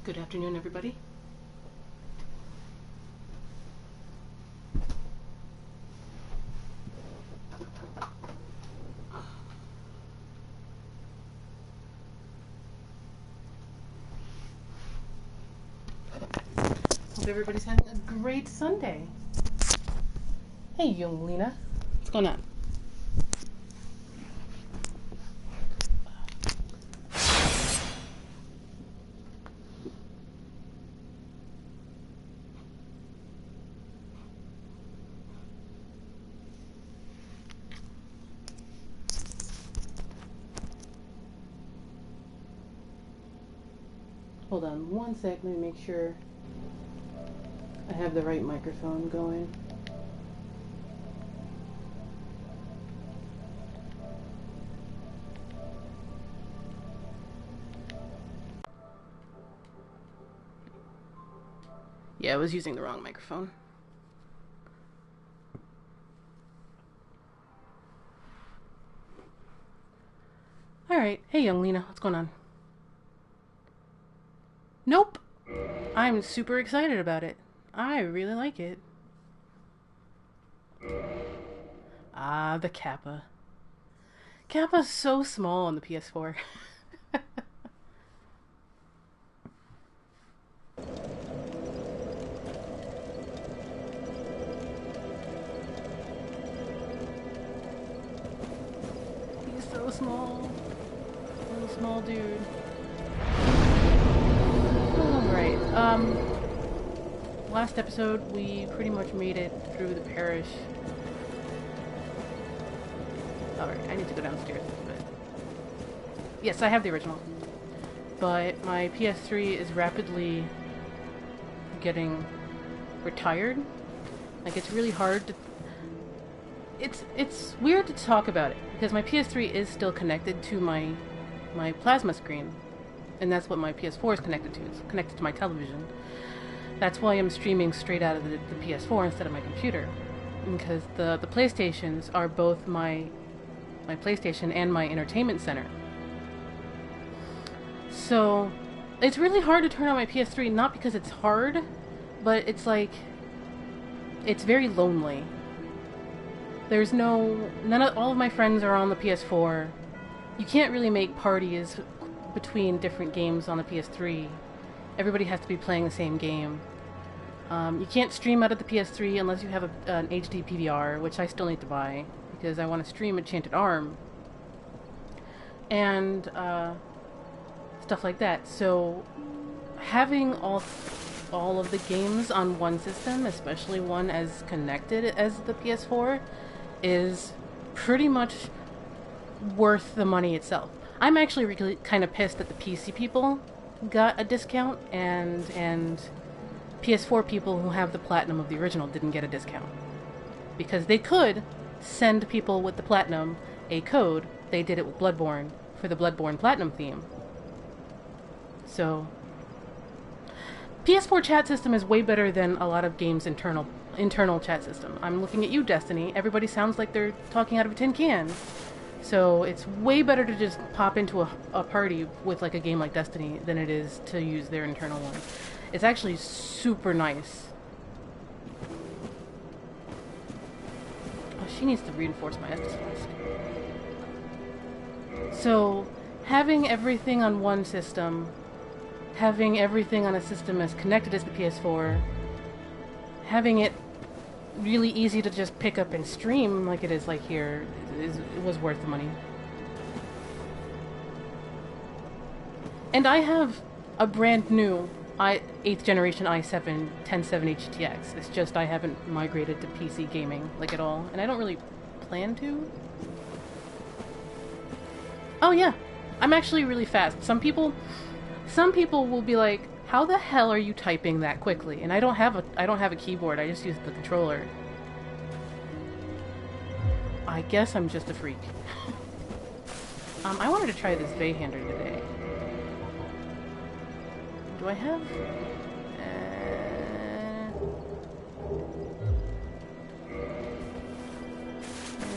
Good afternoon, everybody. Hope everybody's having a great Sunday. Hey, young Lena. What's going on? Hold on one sec, let me make sure I have the right microphone going. Yeah, I was using the wrong microphone. Alright, hey young Lena, what's going on? Nope! I'm super excited about it. I really like it. Ah, the Kappa. Kappa's so small on the PS4. He's so small. Little small dude. Alright, last episode we pretty much made it through the parish. Alright, I need to go downstairs, but... Yes, I have the original. But my PS3 is rapidly getting retired. Like, it's really hard to... It's weird to talk about it, because my PS3 is still connected to my plasma screen. And that's what my PS4 is connected to. It's connected to my television. That's why I'm streaming straight out of the PS4 instead of my computer. Because the PlayStations are both my PlayStation and my entertainment center. So, it's really hard to turn on my PS3, not because it's hard, but it's like, it's very lonely. There's all of my friends are on the PS4. You can't really make parties between different games on the PS3. Everybody has to be playing the same game. You can't stream out of the PS3 unless you have an HD PVR, which I still need to buy because I want to stream Enchanted Arm and stuff like that. So having all of the games on one system, especially one as connected as the PS4, is pretty much worth the money itself. I'm actually really kind of pissed that the PC people got a discount and PS4 people who have the platinum of the original didn't get a discount. Because they could send people with the platinum a code. They did it with Bloodborne for the Bloodborne platinum theme. So PS4 chat system is way better than a lot of games' internal chat system. I'm looking at you, Destiny. Everybody sounds like they're talking out of a tin can. So it's way better to just pop into a party with like a game like Destiny than it is to use their internal one. It's actually super nice. Oh, she needs to reinforce my Estus Flask. So having everything on one system, having everything on a system as connected as the PS4, having it really easy to just pick up and stream like it is like here, it was worth the money. And I have a brand new 8th generation i7 10770 GTX. It's just I haven't migrated to PC gaming like at all, and I don't really plan to. Oh yeah, I'm actually really fast. Some people will be like, how the hell are you typing that quickly? And I don't have a keyboard. I just use the controller. I guess I'm just a freak. I wanted to try this Vayhander today. Do I have?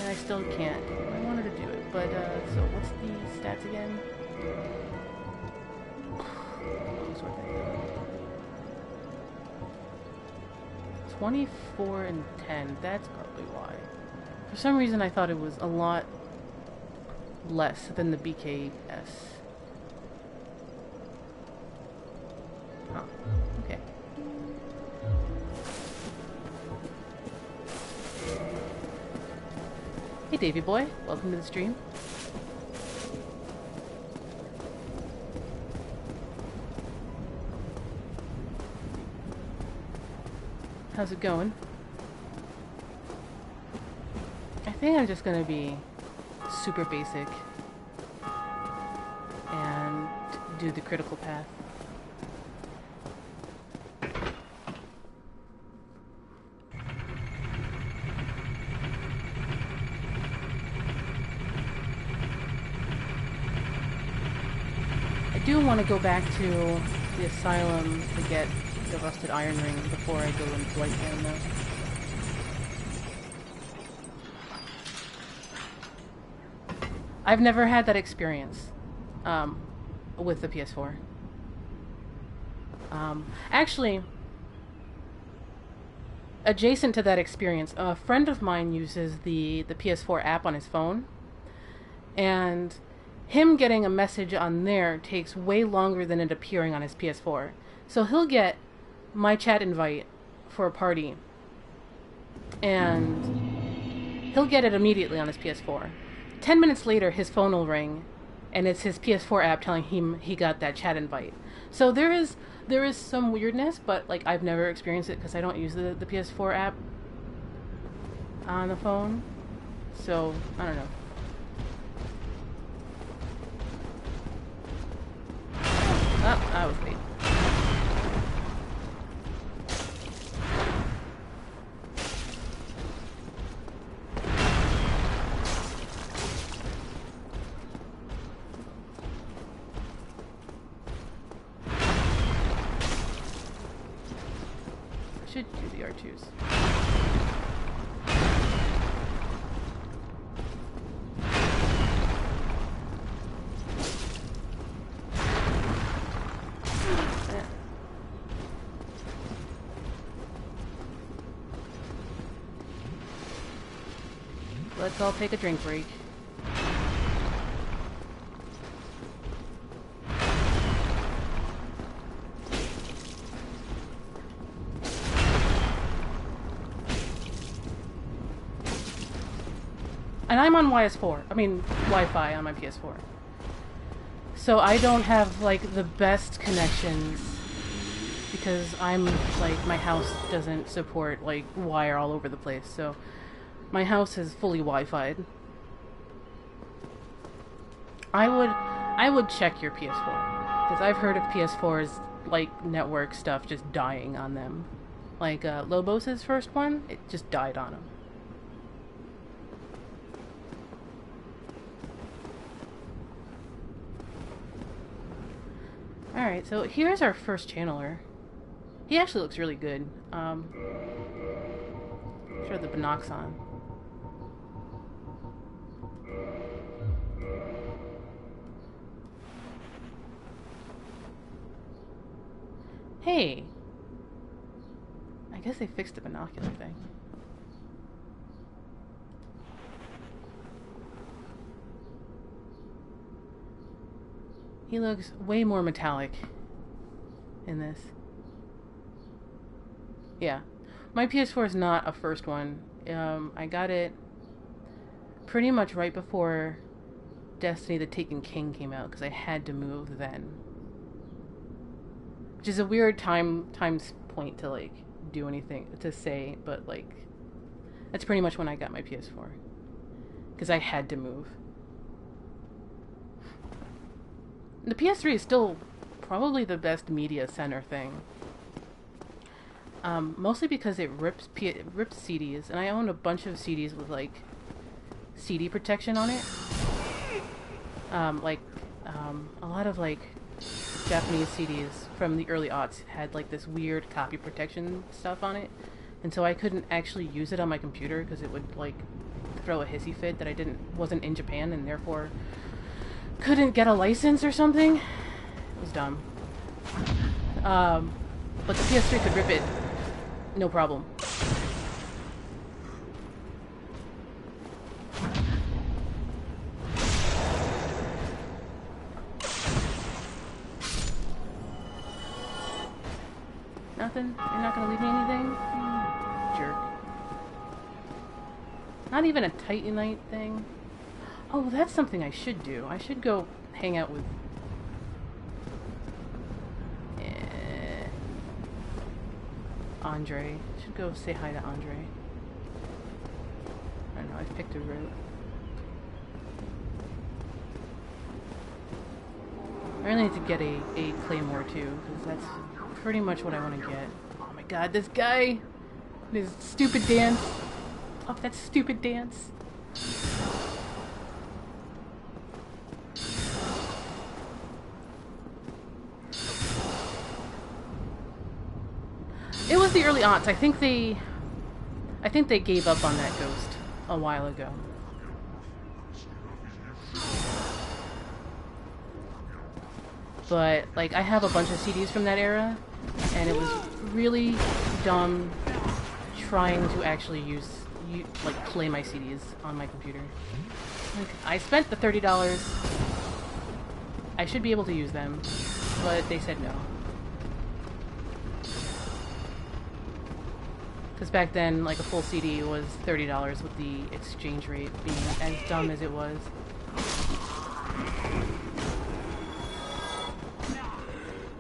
I still can't. I wanted to do it, but so what's the stats again? longsword thing. 24 and 10. That's probably why. For some reason, I thought it was a lot less than the BKS. Oh, okay. Hey, Davey boy. Welcome to the stream. How's it going? I think I'm just gonna be super basic and do the critical path. I do want to go back to the asylum to get the rusted iron ring before I go into Blighttown though. I've never had that experience with the PS4. Actually, adjacent to that experience, a friend of mine uses the PS4 app on his phone, and him getting a message on there takes way longer than it appearing on his PS4. So he'll get my chat invite for a party, and he'll get it immediately on his PS4. 10 minutes later, his phone will ring, and it's his PS4 app telling him he got that chat invite. So there is some weirdness, but like I've never experienced it because I don't use the PS4 app on the phone. So I don't know. Oh, I was late. Should do the R2s. Let's all take a drink break. And I'm on YS4. I mean, Wi-Fi on my PS4. So I don't have, like, the best connections because I'm, like, my house doesn't support, like, wire all over the place. So my house is fully Wi-Fi'd. I would check your PS4 because I've heard of PS4's, like, network stuff just dying on them. Like, Lobos' first one, it just died on him. Alright, so here's our first channeler. He actually looks really good. Sure, the binocs on. Hey! I guess they fixed the binocular thing. He looks way more metallic in this. Yeah. My PS4 is not a first one. I got it pretty much right before Destiny the Taken King came out because I had to move then. Which is a weird time point to like do anything to say, but like that's pretty much when I got my PS4 because I had to move. The PS3 is still probably the best media center thing. Mostly because it rips CDs, and I own a bunch of CDs with like CD protection on it. A lot of like Japanese CDs from the early aughts had like this weird copy protection stuff on it, and so I couldn't actually use it on my computer because it would like throw a hissy fit that I wasn't in Japan and therefore couldn't get a license or something. It was dumb. But the PS3 could rip it, no problem. Nothing? You're not gonna leave me anything? Jerk. Not even a Titanite thing? Oh, that's something I should do. I should go hang out with... Andre. I should go say hi to Andre. I don't know, I've picked a route. I really need to get a Claymore too, because that's pretty much what I want to get. Oh my god, this guy! His stupid dance! Oh, that stupid dance! It was the early aughts. I think they gave up on that ghost a while ago. But, like, I have a bunch of CDs from that era, and it was really dumb trying to actually play my CDs on my computer. Like, I spent the $30. I should be able to use them, but they said no. Because back then, like, a full CD was $30 with the exchange rate being as dumb as it was.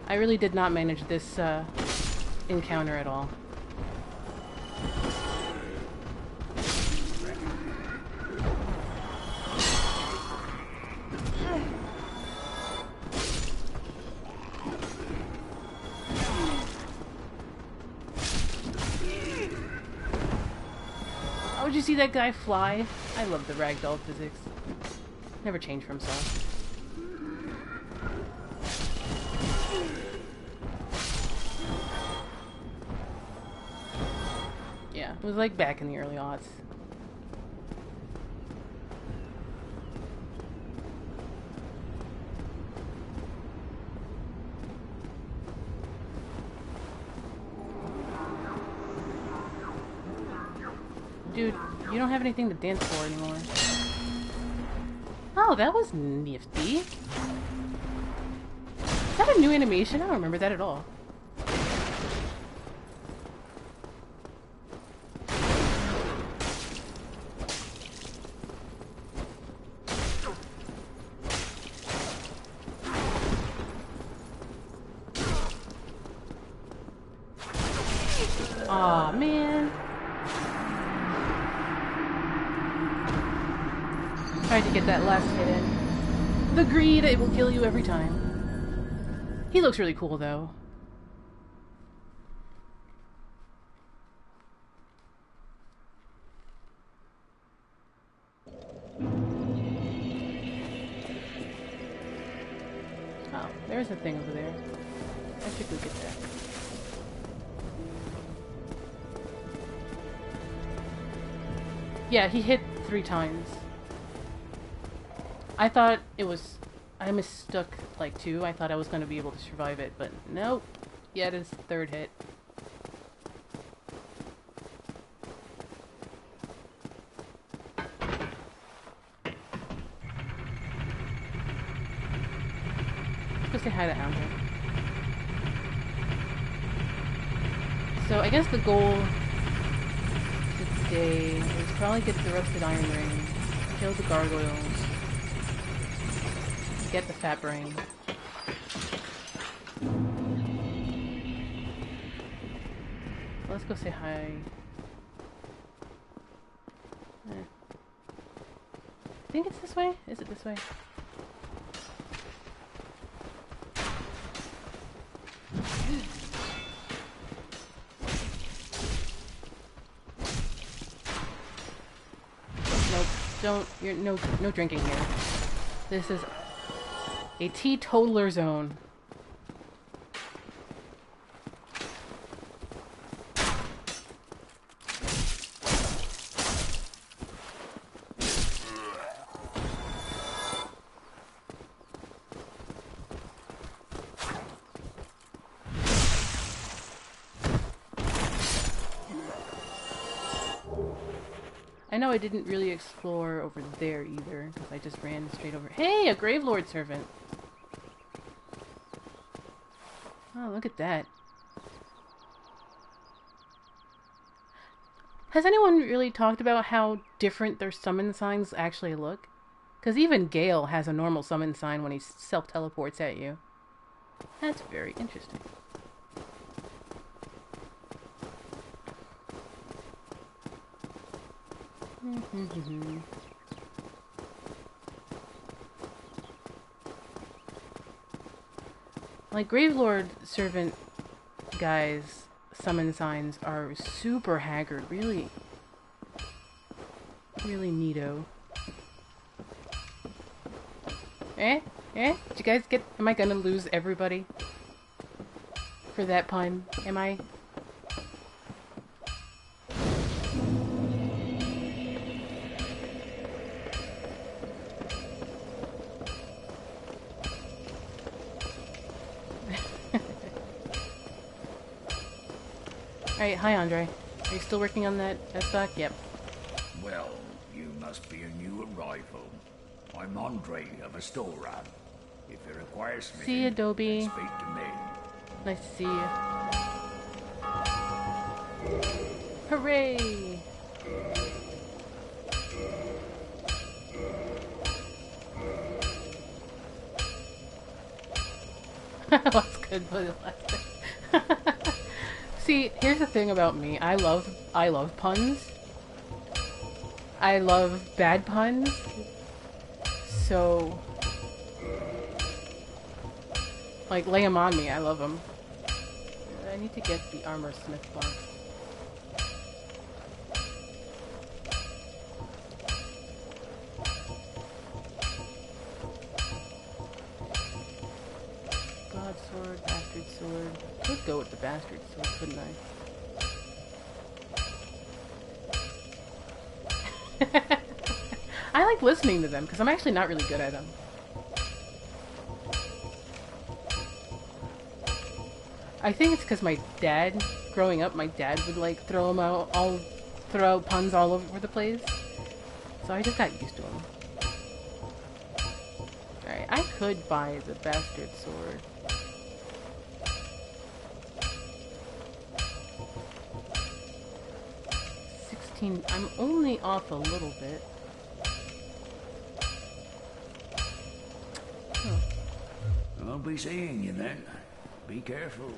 I really did not manage this encounter at all. Oh, did you see that guy fly? I love the ragdoll physics. Never change for himself. Yeah, it was like back in the early aughts. Dude, you don't have anything to dance for anymore. Oh, that was nifty. Is that a new animation? I don't remember that at all. Aw, man. Tried to get that last hit in. The greed, it will kill you every time. He looks really cool, though. Oh, there's a thing over there. I should go get that. Yeah, he hit 3 times. I thought it was... I mistook, like, 2. I thought I was going to be able to survive it, but nope. Yeah, it is the 3rd hit. Let's go say hi to Andre. So, I guess the goal today is probably get the rusted iron ring, kill the gargoyles, get the fat brain. Let's go say hi. I think it's this way? Is it this way? Nope. You're no drinking here. This is a teetotaler zone. I know I didn't really explore over there either, because I just ran straight over. Hey, a Gravelord servant! Oh, look at that. Has anyone really talked about how different their summon signs actually look? Because even Gale has a normal summon sign when he self-teleports at you. That's very interesting. Like, Gravelord servant guys' summon signs are super haggard. Really neato. Eh? Did you guys get... Am I gonna lose everybody? For that pun? Am I? Alright, hi Andre. Are you still working on that stock? Yep. Well, you must be a new arrival. I'm Andre of Astoria. If it requires me, see you, Adobe. speak to me. Nice to see you. Hooray! What's good for the last See, here's the thing about me. I love puns. I love bad puns. So, like, lay them on me. I love them. I need to get the armor smith box. God sword, bastard sword. Could go with the bastard sword, couldn't I? I like listening to them because I'm actually not really good at them. I think it's because my dad, growing up, my dad would like throw out puns all over the place. So I just got used to them. Alright, I could buy the bastard sword. I'm only off a little bit. Oh. I'll be seeing you then. Be careful.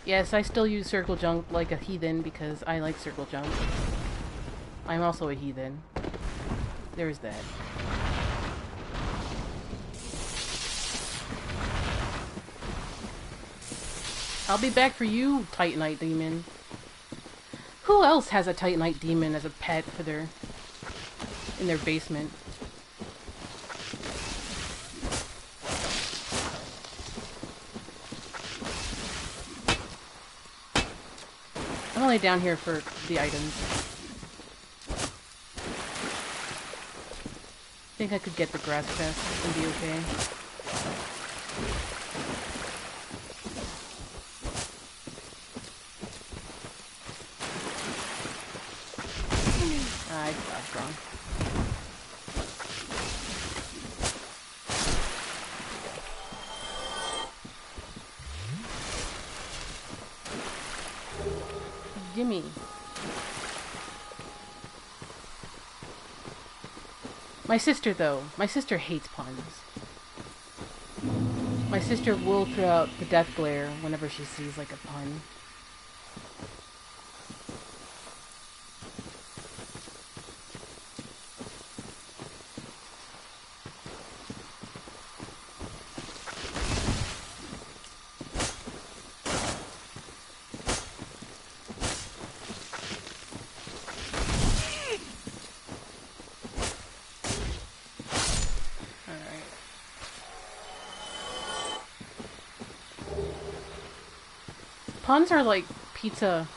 Yes, I still use circle jump like a heathen because I like circle jump. I'm also a heathen. There's that. I'll be back for you, Titanite Demon. Who else has a Titanite Demon as a pet for in their basement? I'm only down here for the items. I think I could get the grass chest and be okay. I was wrong. Gimme. My sister, though. My sister hates puns. My sister will throw out the death glare whenever she sees, like, a pun. Puns are like pizza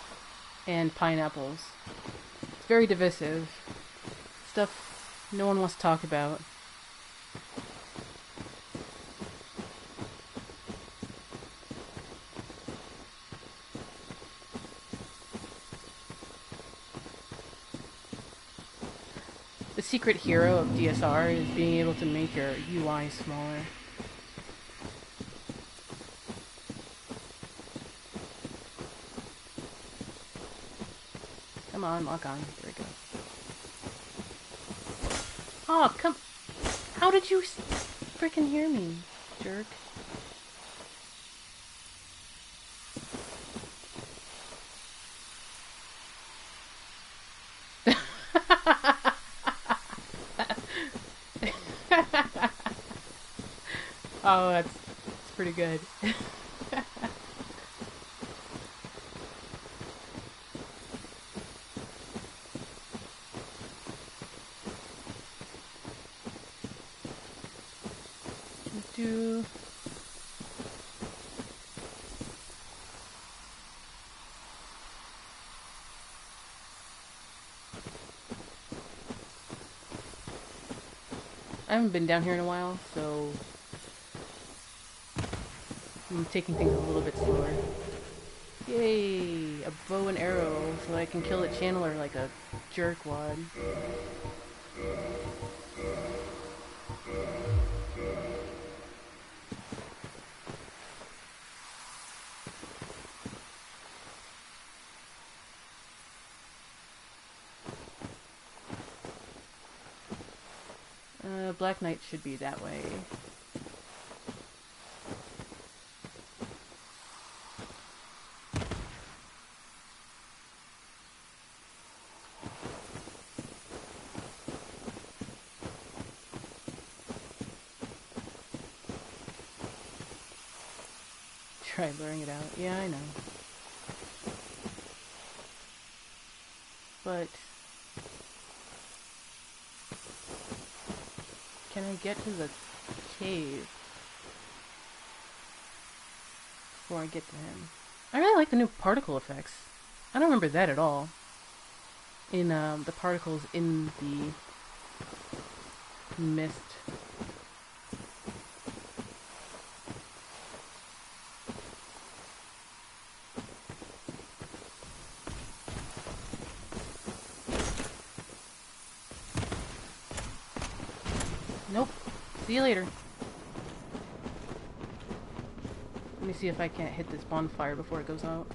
and pineapples. It's very divisive. Stuff no one wants to talk about. The secret hero of DSR is being able to make your UI smaller. Come on, lock on. There we go. Oh, come... How did you freaking hear me, jerk? Oh, that's pretty good. I haven't been down here in a while, so I'm taking things a little bit slower. Yay! A bow and arrow, so I can kill the channeler like a jerkwad. Black Knight should be that way. Try blurring it out. Yeah, I know. But can I get to the cave before I get to him? I really like the new particle effects. I don't remember that at all. In the particles in the mist. Nope. See you later. Let me see if I can't hit this bonfire before it goes out.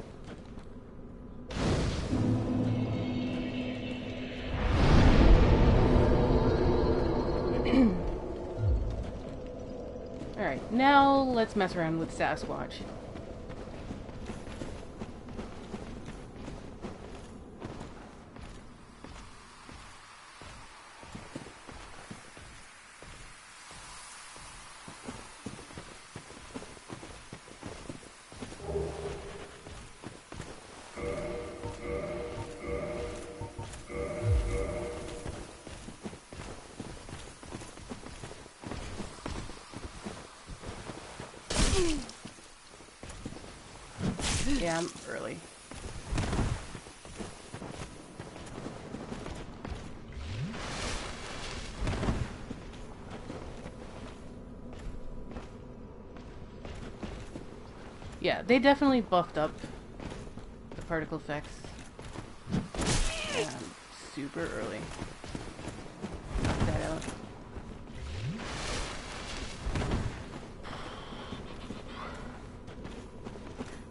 Alright, now let's mess around with Sasquatch. Yeah, I'm early. Yeah, they definitely buffed up the particle effects. Yeah, I'm super early. Knock that out.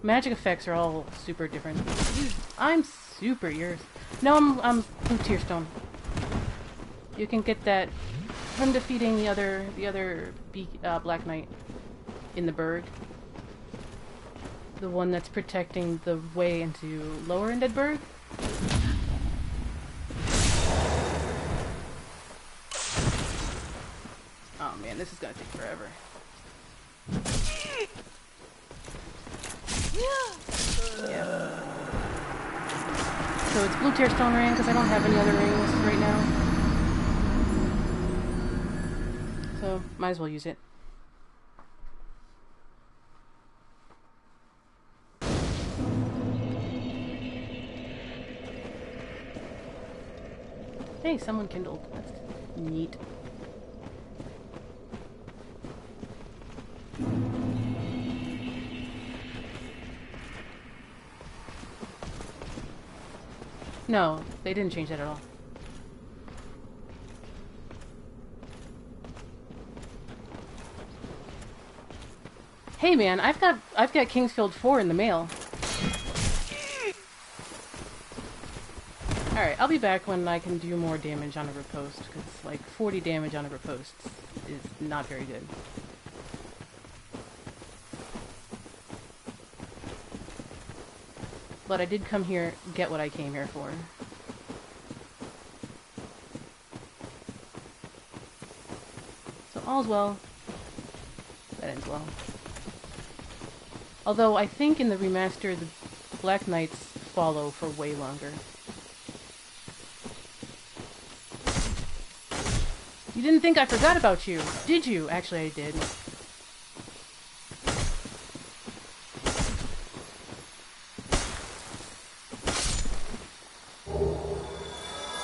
Magic effects are all super different. I'm super yours. No, I'm Blue Tearstone. You can get that from defeating the other Black Knight in the Berg. The one that's protecting the way into Lower Ended Berg. Oh man, this is gonna take forever. Yeah. So it's Blue Tearstone ring because I don't have any other rings right now. So might as well use it. Hey, someone kindled. That's neat. No, they didn't change that at all. Hey man, I've got Kingsfield 4 in the mail. Alright, I'll be back when I can do more damage on a riposte, because like 40 damage on a riposte is not very good. But I did come here, get what I came here for. So all's well. That ends well. Although I think in the remaster the Black Knights follow for way longer. You didn't think I forgot about you, did you? Actually, I did.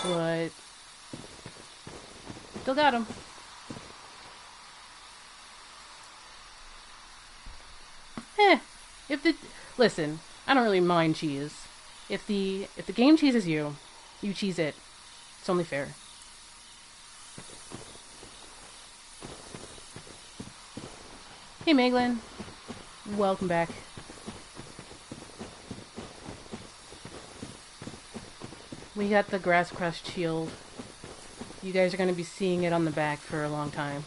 But still got him. Listen, I don't really mind cheese. If the game cheeses you, you cheese it. It's only fair. Hey Meglin, welcome back. We got the grass crushed shield. You guys are going to be seeing it on the back for a long time.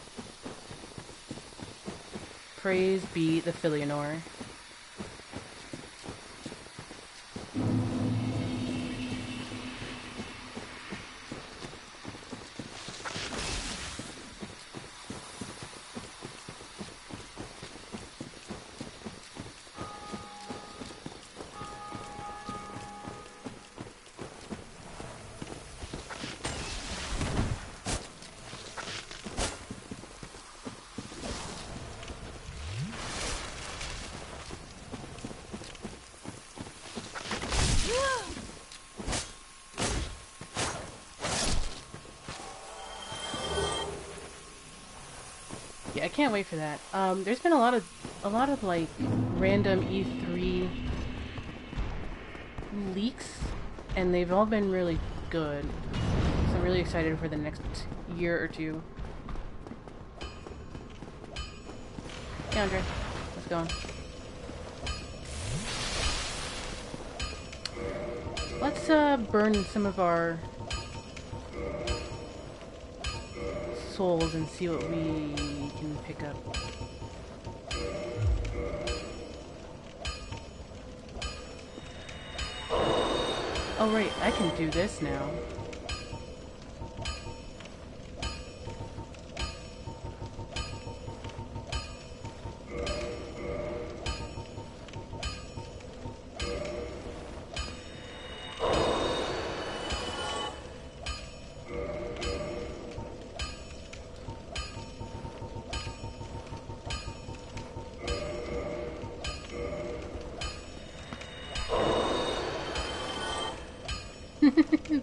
Praise be the Filianor. I can't wait for that. There's been a lot of like random E3 leaks, and they've all been really good. So I'm really excited for the next year or two. Hey Andre, let's go. Let's burn some of our souls and see what we can pick up. Oh right, I can do this now.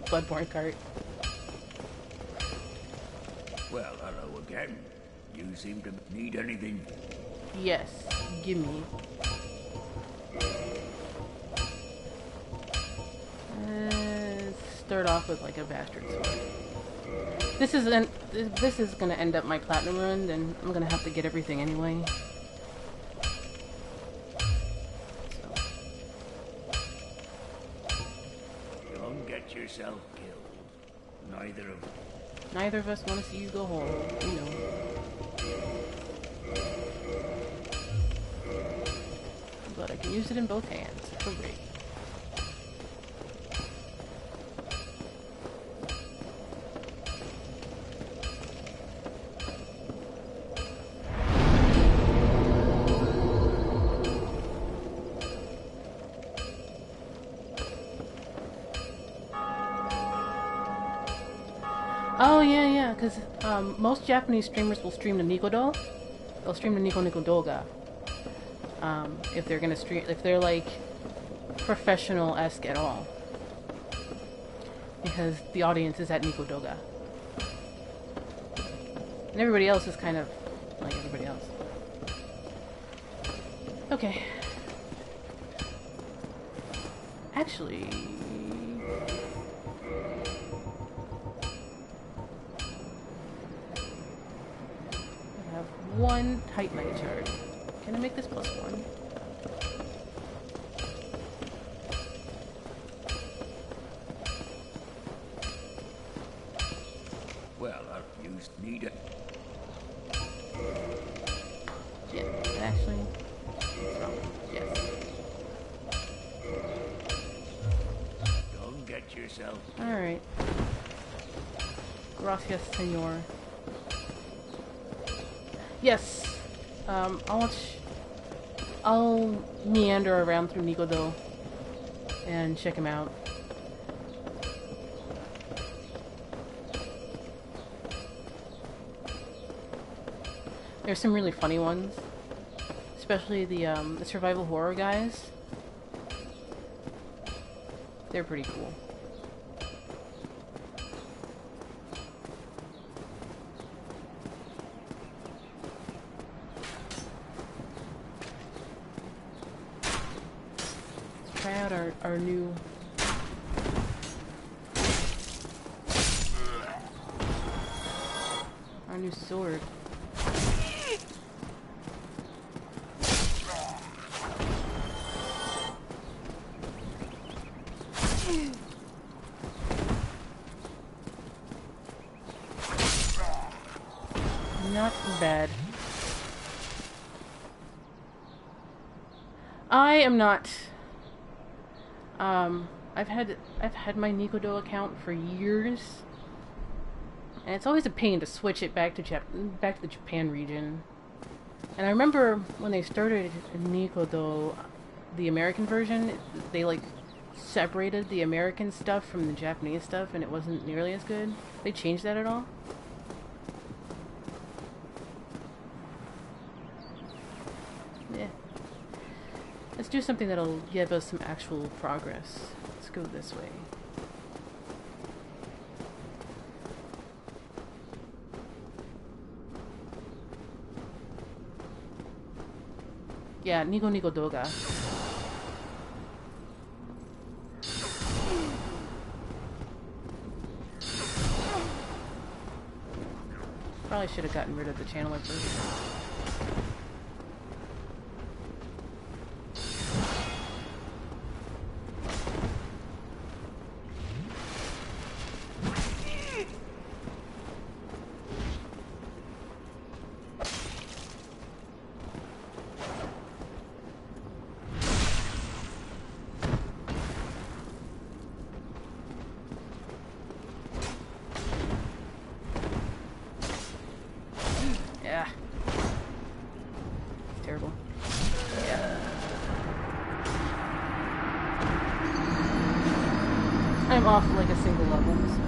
Bloodborne cart. Well, hello again. You seem to need anything? Yes, gimme. Start off with like a bastard sword. This is gonna end up my platinum run, and I'm gonna have to get everything anyway. Yourself killed. Neither of us want to see you go home, you know. But I can use it in both hands. Hooray. Oh yeah, because most Japanese streamers will stream the Nico. They'll stream the Nico Nico Douga. If they're gonna stream, if they're like professional-esque at all, because the audience is at Nico Douga, and everybody else is kind of like everybody else. Okay. Actually. One Titanite shard. Can I make this +1? Well, you need it. Yeah, actually. Yes. Don't get yourself. Alright. Gracias, senor. Yes! I'll meander around through Nico Douga and check him out. There's some really funny ones. Especially the survival horror guys. They're pretty cool. Let's try out our new... our new sword. Not bad. I am not. I've had my Nico Douga account for years, and it's always a pain to switch it back to the Japan region. And I remember when they started Nico Douga, the American version, they like separated the American stuff from the Japanese stuff, and it wasn't nearly as good. They changed that at all? Yeah. Let's do something that'll give us some actual progress. Let's go this way. Yeah, Nico Nico Douga. Probably should have gotten rid of the channel at first. Yeah. It's terrible. Yeah. I'm off like a single level, so.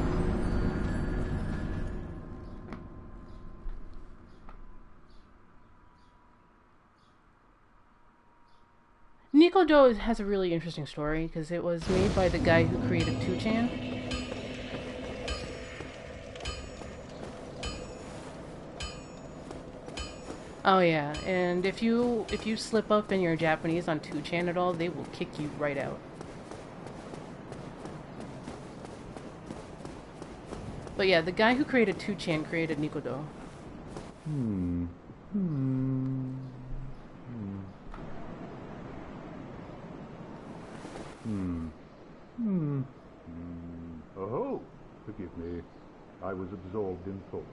Nico Douga has a really interesting story because it was made by the guy who created 2chan. Oh yeah, and if you slip up in your Japanese on 2chan at all, they will kick you right out. But yeah, the guy who created 2chan created Nico Douga. Oh, forgive me. I was absorbed in thought.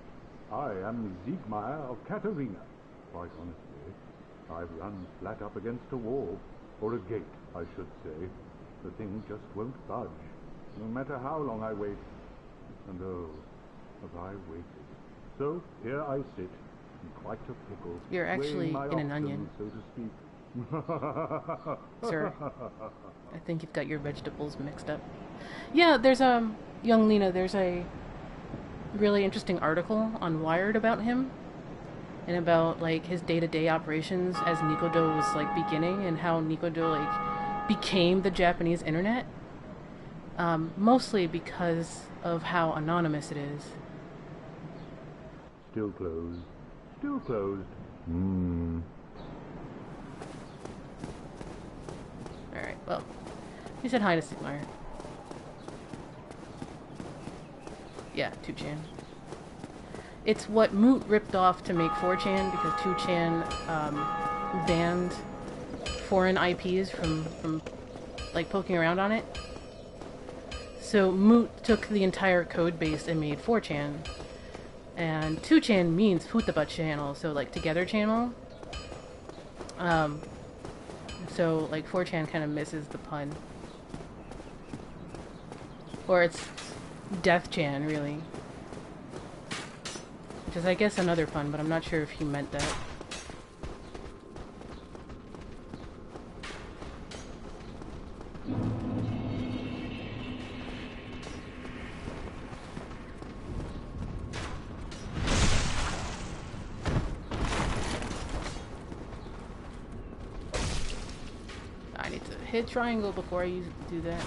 I am Siegmeyer of Katarina. Quite honestly, I've run flat up against a wall, or a gate, I should say. The thing just won't budge, no matter how long I wait. And oh, have I waited. So here I sit, in quite a pickle. You're actually in an options, onion. so to speak. Sir, I think you've got your vegetables mixed up. Yeah, there's young Lena, there's a really interesting article on Wired about him and about like his day-to-day operations as Nico Douga was like beginning and how Nico Douga like became the Japanese internet. Mostly because of how anonymous it is. Still closed. Still closed. Alright, well, he said hi to Sigmar. Yeah, 2chan. It's what Moot ripped off to make 4chan because 2chan banned foreign IPs from like poking around on it. So Moot took the entire code base and made 4chan. And 2chan means Putabat channel, so like together channel. So like 4chan kind of misses the pun. Or it's Death-chan, really. Which is, I guess, another pun, but I'm not sure if he meant that. I need to hit triangle before I do that.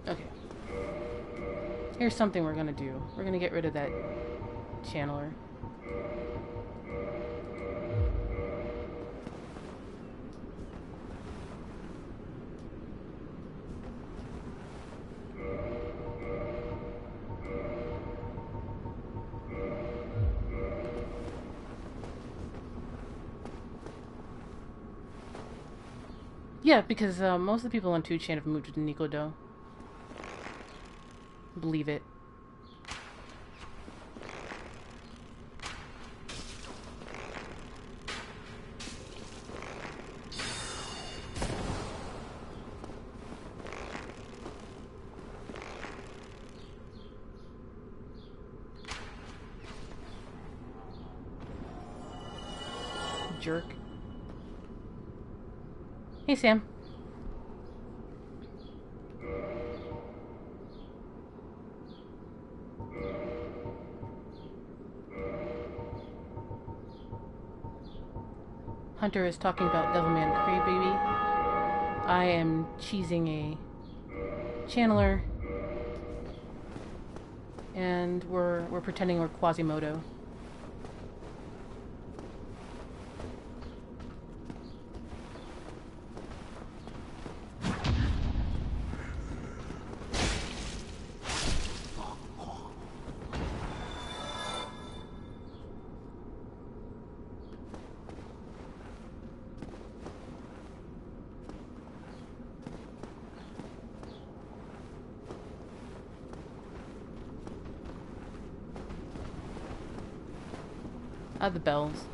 Okay. Here's something we're gonna do. We're gonna get rid of that channeler. Yeah, because most of the people on 2chan have moved to Nico Do. Believe it. Jerk. Hey, Sam. Hunter is talking about Devilman Crybaby. I am cheesing a channeler, and we're pretending we're Quasimodo. The bells.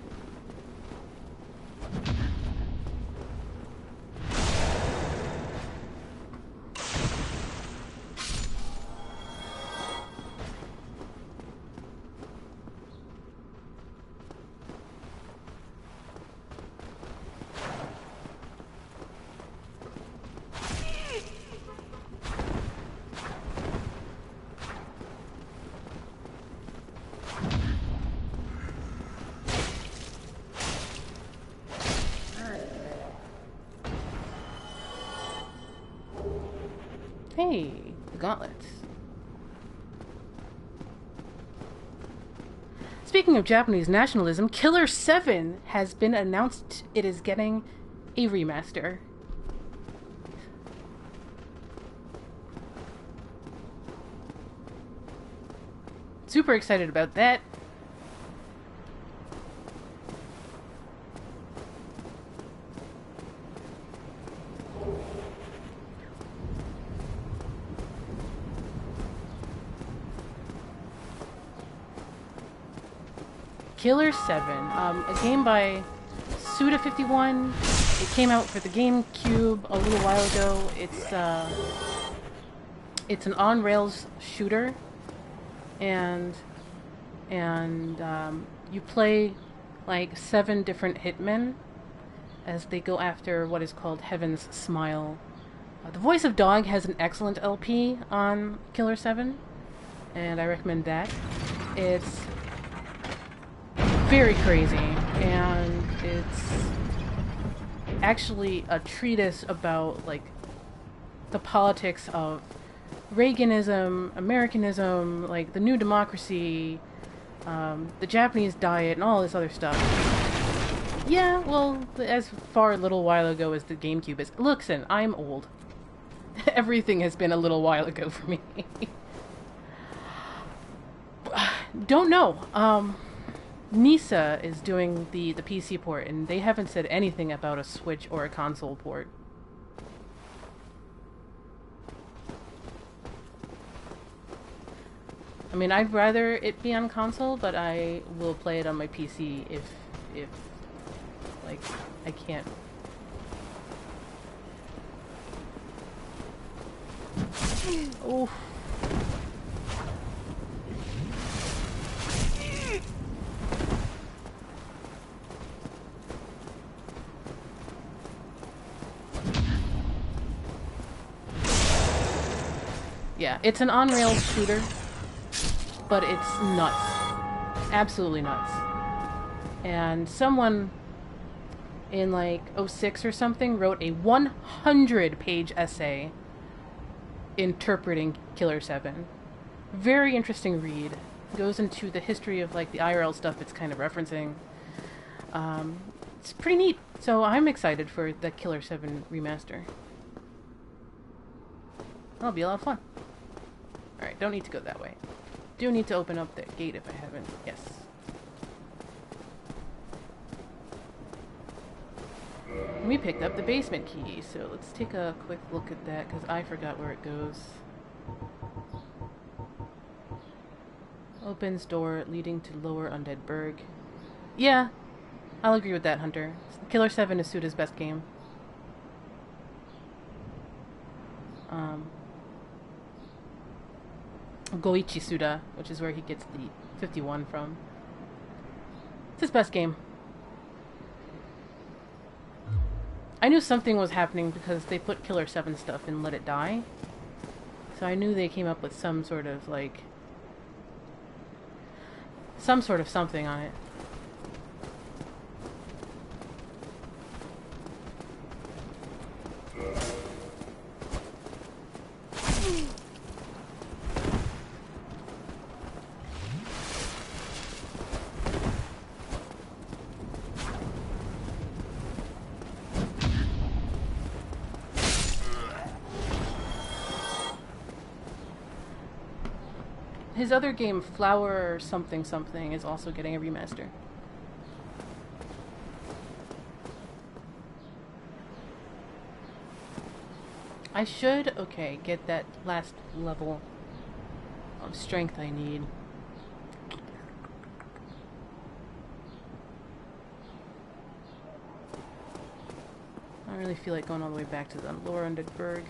Hey, the gauntlets. Speaking of Japanese nationalism, Killer 7 has been announced it is getting a remaster. Super excited about that. Killer 7, a game by Suda51. It came out for the GameCube a little while ago. It's an on-rails shooter, and you play like 7 different hitmen as they go after what is called Heaven's Smile. The Voice of Dog has an excellent LP on Killer 7, and I recommend that. It's very crazy, and it's actually a treatise about like the politics of Reaganism, Americanism, like the New Democracy, the Japanese diet, and all this other stuff. Yeah, well, as far a little while ago as the GameCube is. Listen, I'm old. Everything has been a little while ago for me. Don't know. Nisa is doing the PC port, and they haven't said anything about a Switch or a console port. I mean, I'd rather it be on console, but I will play it on my PC if like, I can't. Oh. Yeah, it's an on-rails shooter, but it's nuts. Absolutely nuts. And someone in like 06 or something wrote a 100-page essay interpreting Killer 7. Very interesting read. Goes into the history of like the IRL stuff it's kind of referencing. It's pretty neat. So I'm excited for the Killer 7 remaster. That'll be a lot of fun. Alright, don't need to go that way. Do need to open up that gate if I haven't. Yes. We picked up the basement key, so let's take a quick look at that, because I forgot where it goes. Opens door leading to lower Undead Burg. Yeah, I'll agree with that, Hunter. Killer 7 is Suda's best game. Goichi Suda, which is where he gets the 51 from. It's his best game. I knew something was happening because they put Killer 7 stuff in Let It Die. So I knew they came up with some sort of, like... some sort of something on it. His other game, Flower something something, is also getting a remaster. I should, okay, get that last level of strength I need. I don't really feel like going all the way back to the lower Undead Burg.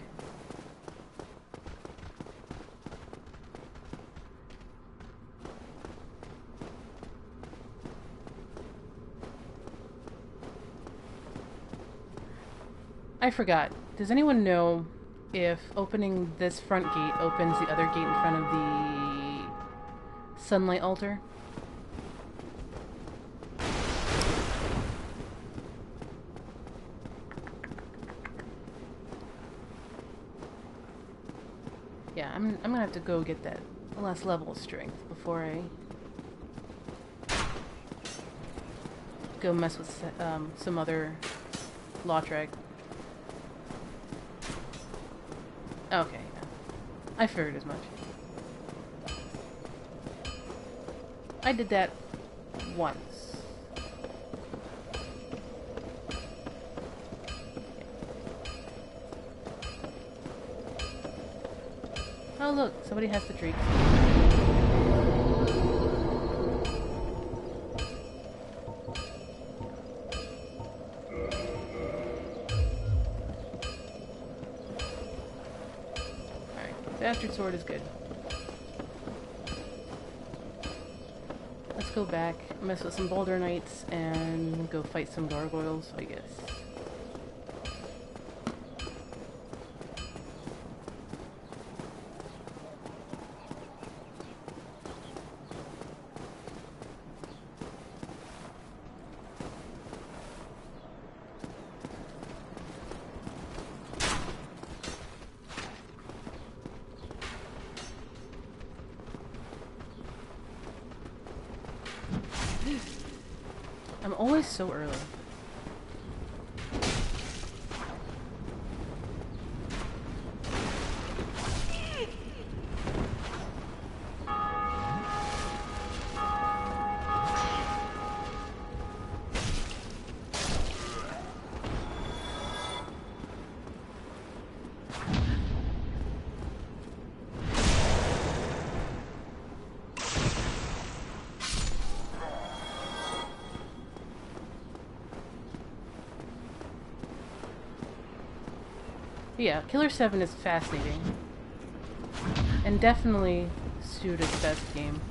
I forgot. Does anyone know if opening this front gate opens the other gate in front of the sunlight altar? Yeah, I'm gonna have to go get that last level of strength before I go mess with some other Lautrec. Okay, yeah. I figured as much. I did that once. Oh look, somebody has the treats. Bastard sword is good. Let's go back, mess with some Boulder Knights, and go fight some gargoyles, I guess. I'm always so early. Yeah, Killer 7 is fascinating. And definitely Suda's best game.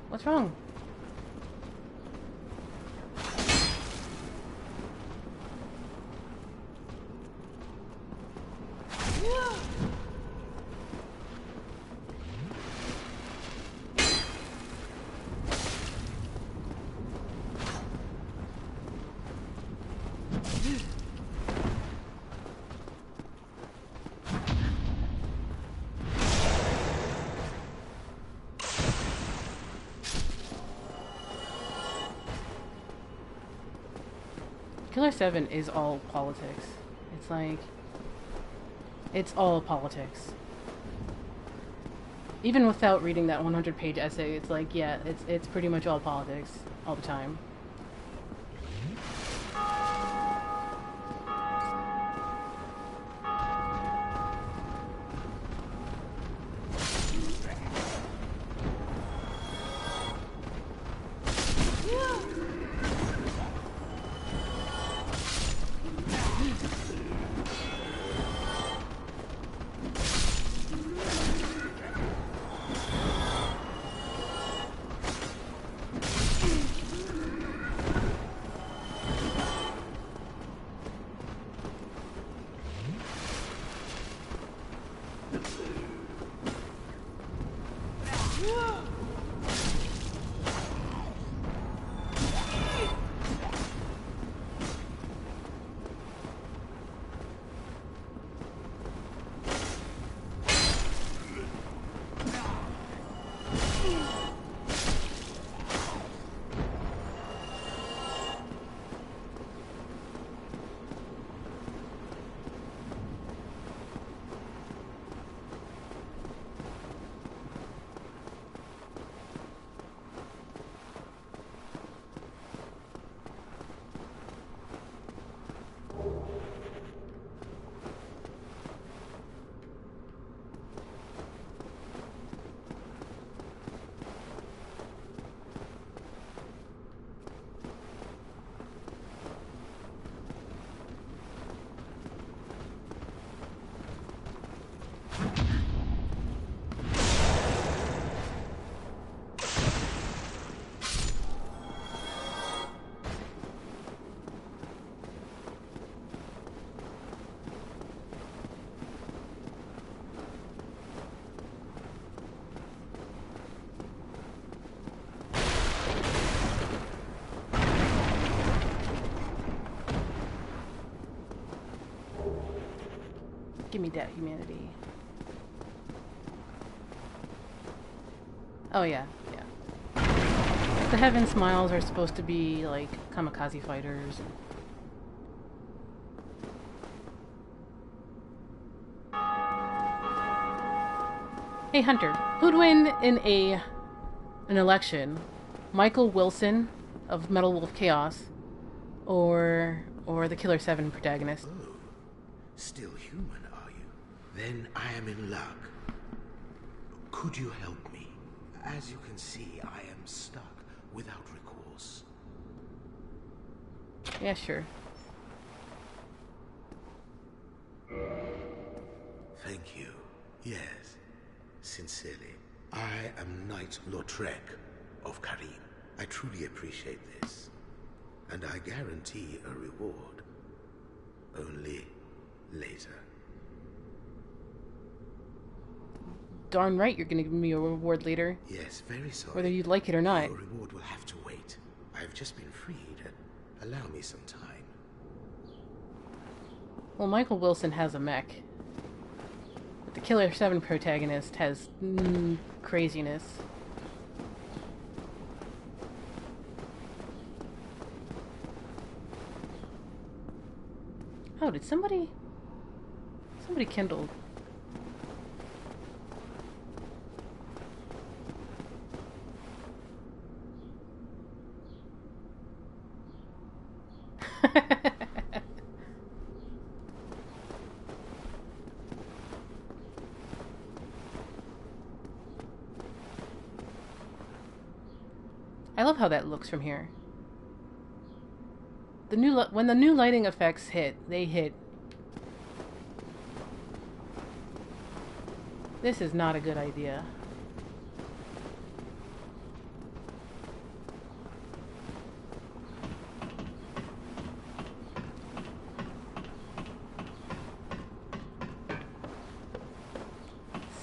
What's wrong? Killer 7 is all politics. It's like... it's all politics. Even without reading that 100-page essay, it's like, yeah, it's pretty much all politics all the time. Give me that humanity. Oh yeah, yeah. The Heaven Smiles are supposed to be like kamikaze fighters. Hey Hunter, who'd win in an election? Michael Wilson of Metal Wolf Chaos, or the Killer 7 protagonist? Oh, still human, are you? Then I am in luck. Could you help me? As you can see, I am stuck without recourse. Yeah, sure. Thank you. Yes, sincerely. I am Knight Lautrec of Karim. I truly appreciate this. And I guarantee a reward. Only later. Darn right you're gonna give me a reward later. Yes, very sorry. Whether you'd like it or not. Your reward will have to wait. I've just been freed. Allow me some time. Well, Michael Wilson has a mech. But the Killer 7 protagonist has craziness. Oh, did somebody kindled? I love how that looks from here. When the new lighting effects hit, they hit. This is not a good idea.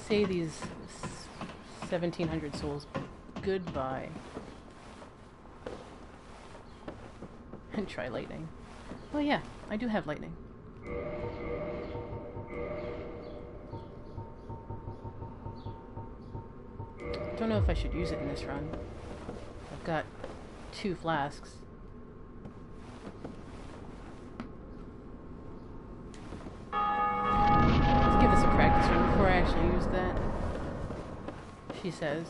Say these 1,700 souls goodbye. And try lightning. Oh yeah, I do have lightning. Don't know if I should use it in this run. I've got 2 flasks. Let's give this a practice run before I actually use that. She says.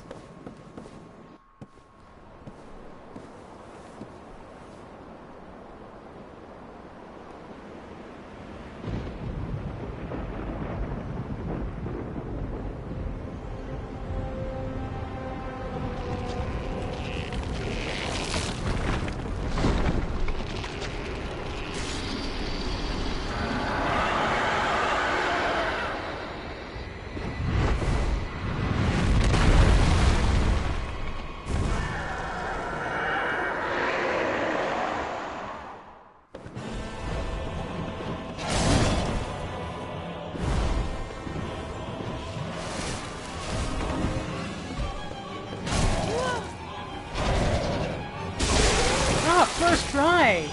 First try!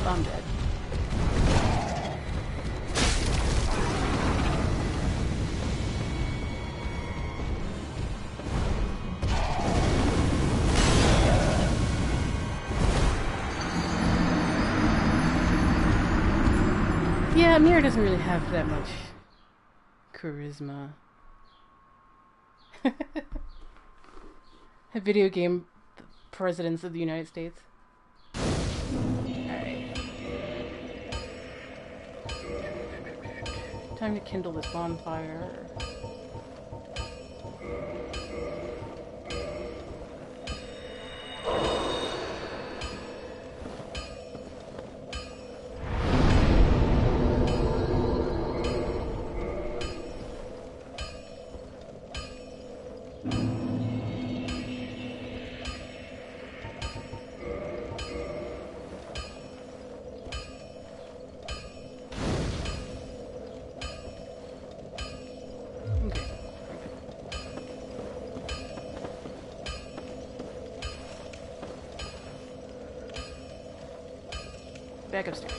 I'm dead. Yeah, Mira doesn't really have that much charisma. Video game presidents of the United States. Alright. Time to kindle this bonfire. Back upstairs.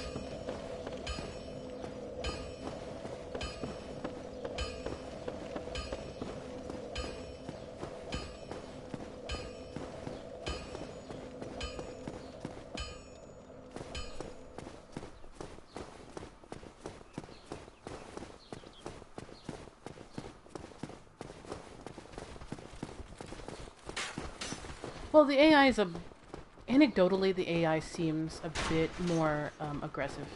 Well, the AI is anecdotally, the AI seems a bit more aggressive.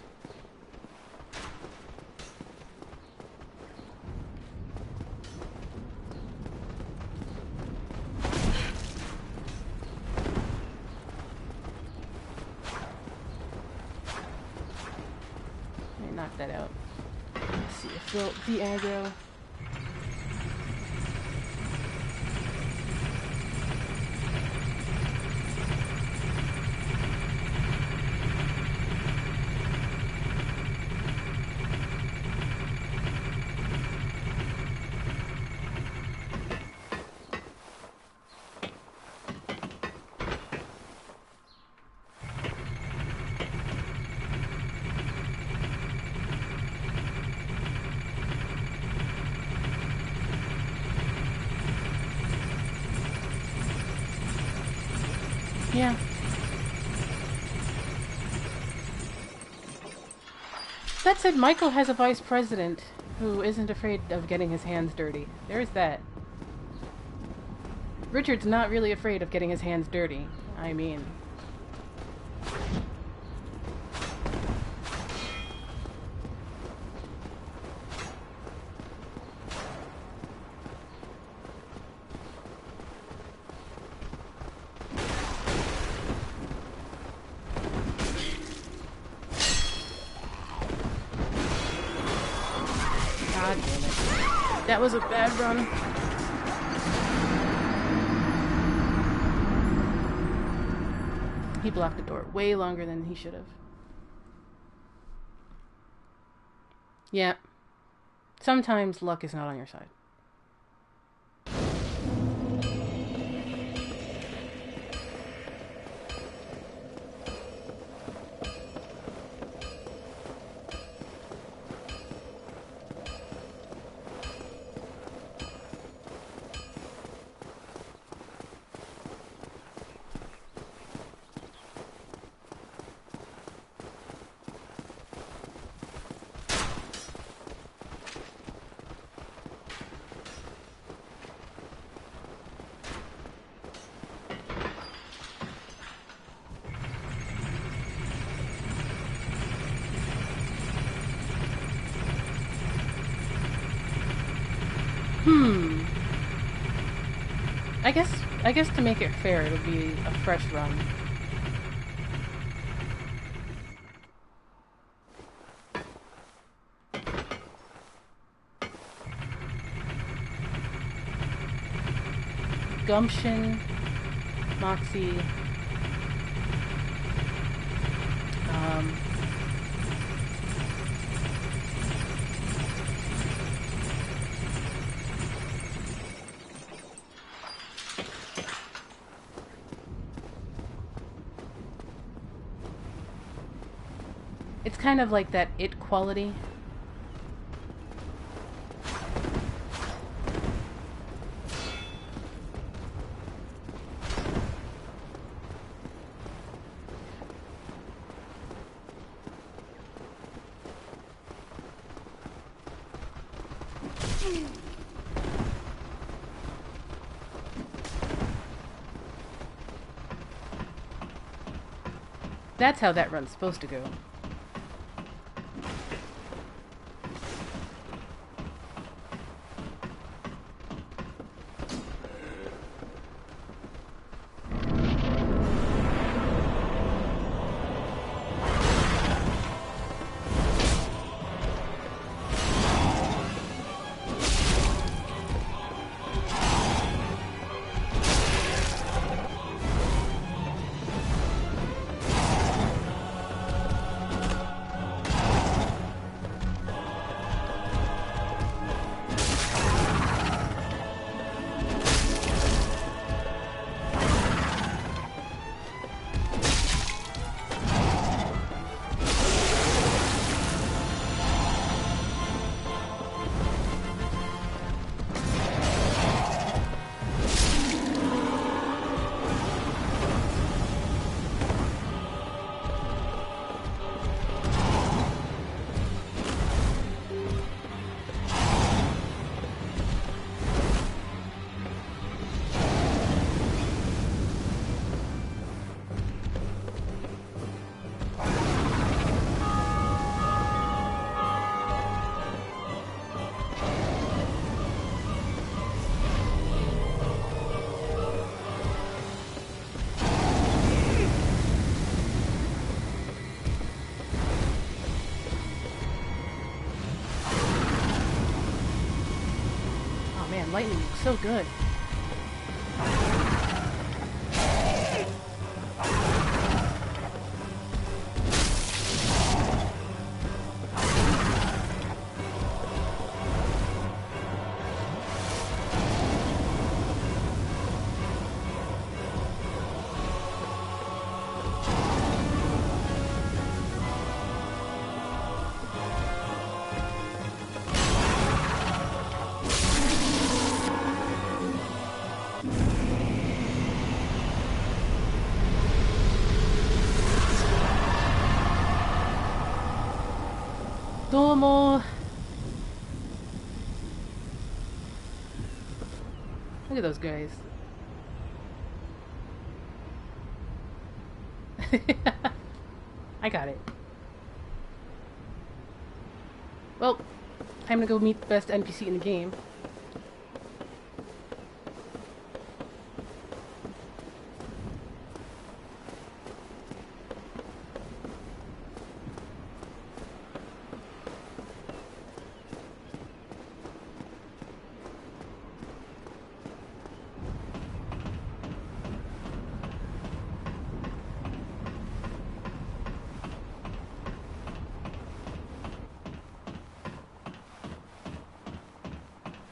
Let me knock that out. Let's see if they'll de-aggro. Yeah. That said, Michael has a vice president who isn't afraid of getting his hands dirty. There's that. Richard's not really afraid of getting his hands dirty. I mean... God damn it. That was a bad run. He blocked the door way longer than he should have. Yeah. Sometimes luck is not on your side. I guess to make it fair, it'll be a fresh run. Gumption, Moxie, it's kind of like that it quality. That's how that run's supposed to go. Lightning looks so good. Look at those guys. I got it. Well, time to go meet the best NPC in the game.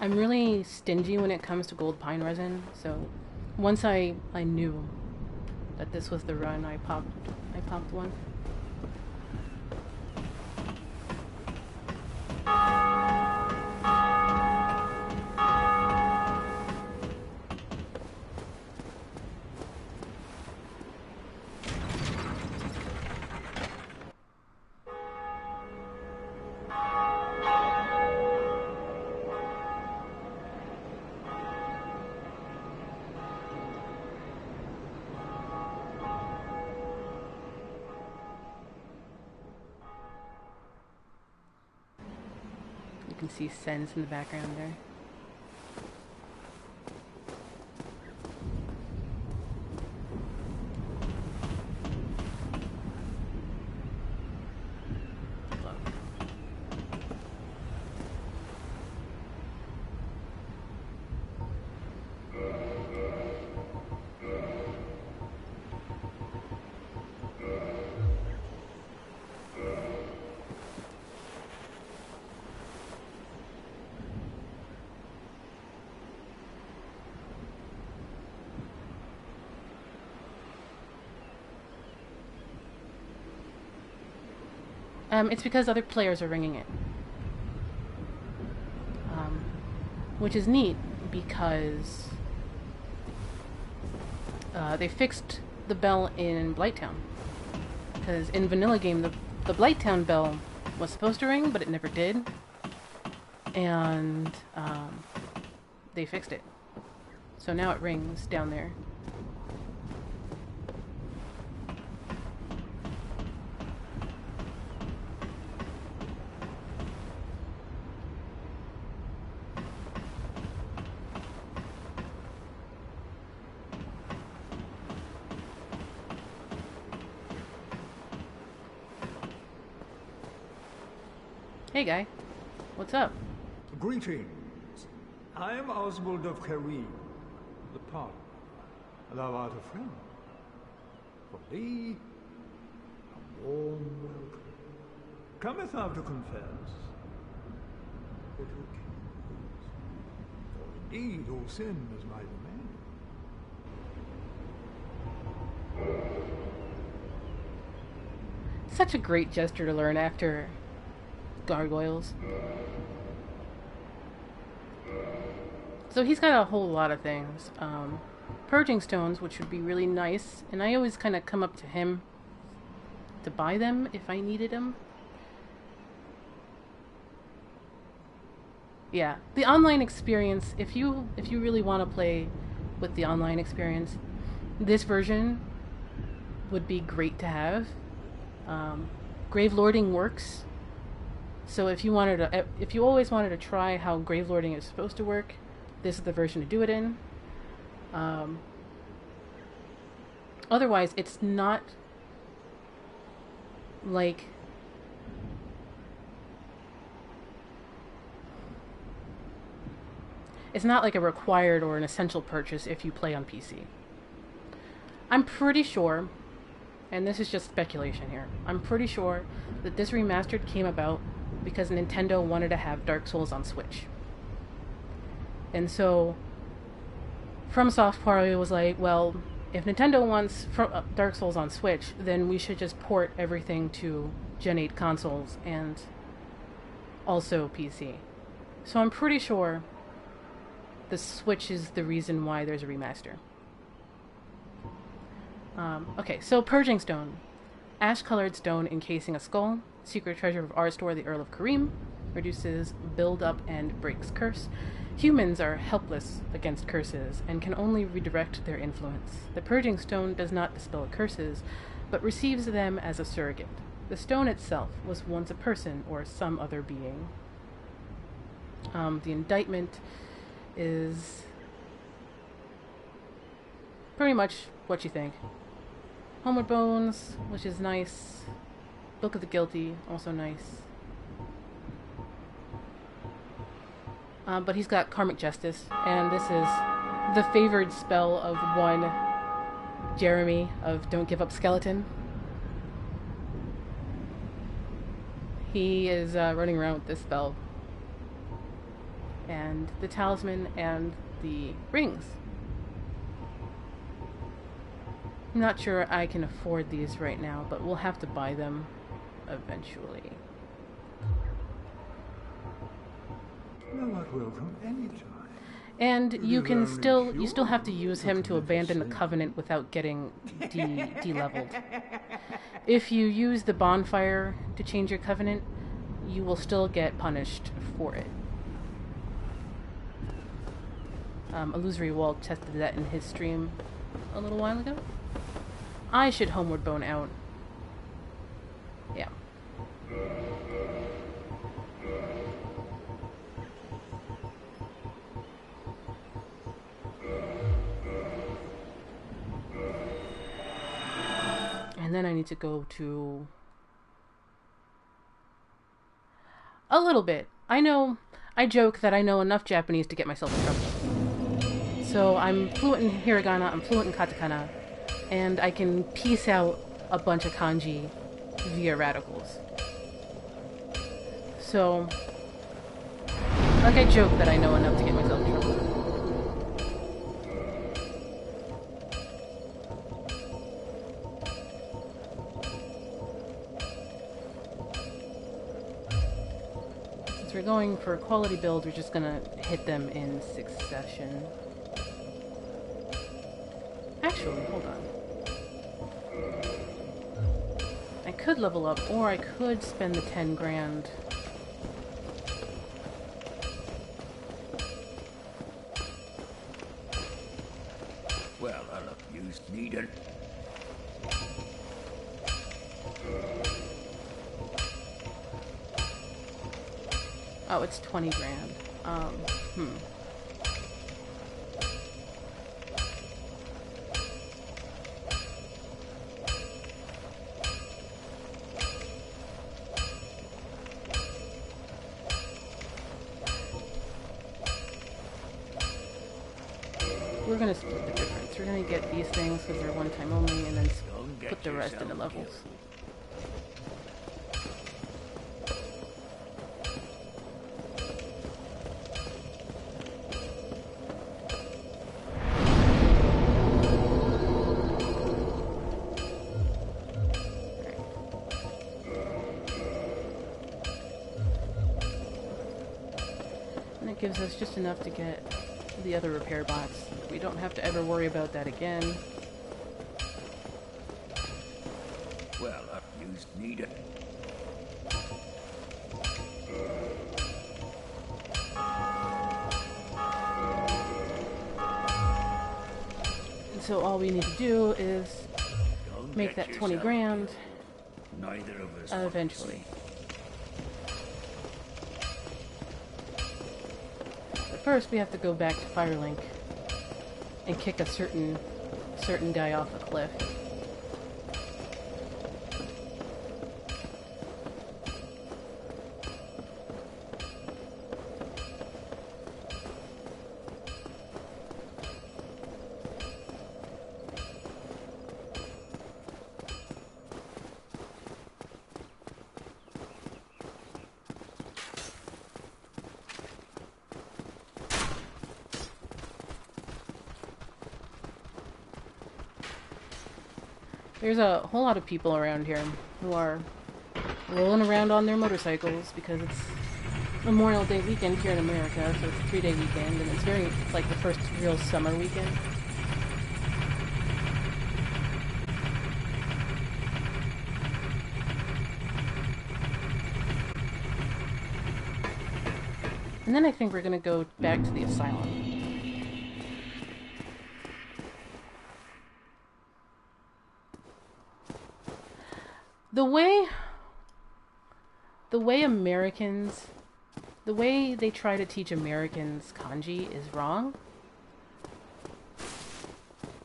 I'm really stingy when it comes to gold pine resin, so once I knew that this was the run, I popped one. You can see Sens in the background there. It's because other players are ringing it. Which is neat because they fixed the bell in Blighttown. Because in vanilla game, the Blighttown bell was supposed to ring, but it never did. And they fixed it. So now it rings down there. Hey guy, what's up? Greetings. I am Oswald of Kareem, the Pardon. Thou art a friend. For thee, a warm welcome. Cometh thou to confess? Or to accuse? For indeed all sin is my domain. Such a great gesture to learn after gargoyles. So he's got a whole lot of things. Purging stones, which would be really nice, and I always kind of come up to him to buy them if I needed them. Yeah, the online experience, if you really want to play with the online experience, this version would be great to have. Grave Lording works. So if you always wanted to try how grave lording is supposed to work, this is the version to do it in. Otherwise, it's not like a required or an essential purchase if you play on PC. I'm pretty sure, and this is just speculation here, I'm pretty sure that this remastered came about because Nintendo wanted to have Dark Souls on Switch. And so FromSoft probably was like, well, if Nintendo wants Dark Souls on Switch, then we should just port everything to Gen 8 consoles and also PC. So I'm pretty sure the Switch is the reason why there's a remaster. Okay, so Purging Stone. Ash-colored stone encasing a skull. Secret treasure of our store, the Earl of Kareem. Reduces build-up and breaks curse. Humans are helpless against curses and can only redirect their influence. The Purging Stone does not dispel curses, but receives them as a surrogate. The stone itself was once a person or some other being. The indictment is pretty much what you think. Homeward Bones, which is nice. Book of the Guilty, also nice. But he's got Karmic Justice, and this is the favored spell of one Jeremy of Don't Give Up Skeleton. He is running around with this spell. And the talisman and the rings. I'm not sure I can afford these right now, but we'll have to buy them eventually. You're not welcome anytime. And you still have to use him to abandon the covenant without getting de-leveled. If you use the bonfire to change your covenant, you will still get punished for it. Illusory Wall tested that in his stream a little while ago. I should Homeward Bone out. Yeah. And then I need to go to... a little bit. I joke that I know enough Japanese to get myself in trouble. So I'm fluent in hiragana, I'm fluent in katakana, and I can piece out a bunch of kanji via radicals. So, like, I joke that I know enough to get myself in trouble. Since we're going for a quality build, we're just gonna hit them in succession. Actually, hold on. I could level up, or I could spend the 10 grand. Well, I'll have used needle. Oh, it's 20 grand. We're gonna split the difference. We're gonna get these things because they're one time only, and then put the rest into levels. And it gives us just enough to get the other repair box. We don't have to ever worry about that again. Well, I've used needle. And so all we need to do is make that 20 grand Neither of us eventually. First, we have to go back to Firelink and kick a certain guy off a cliff. There's a whole lot of people around here who are rolling around on their motorcycles because it's Memorial Day weekend here in America, so it's a 3-day weekend, and it's like the first real summer weekend. And then I think we're gonna go back to the asylum. The way Americans, the way they try to teach Americans kanji is wrong.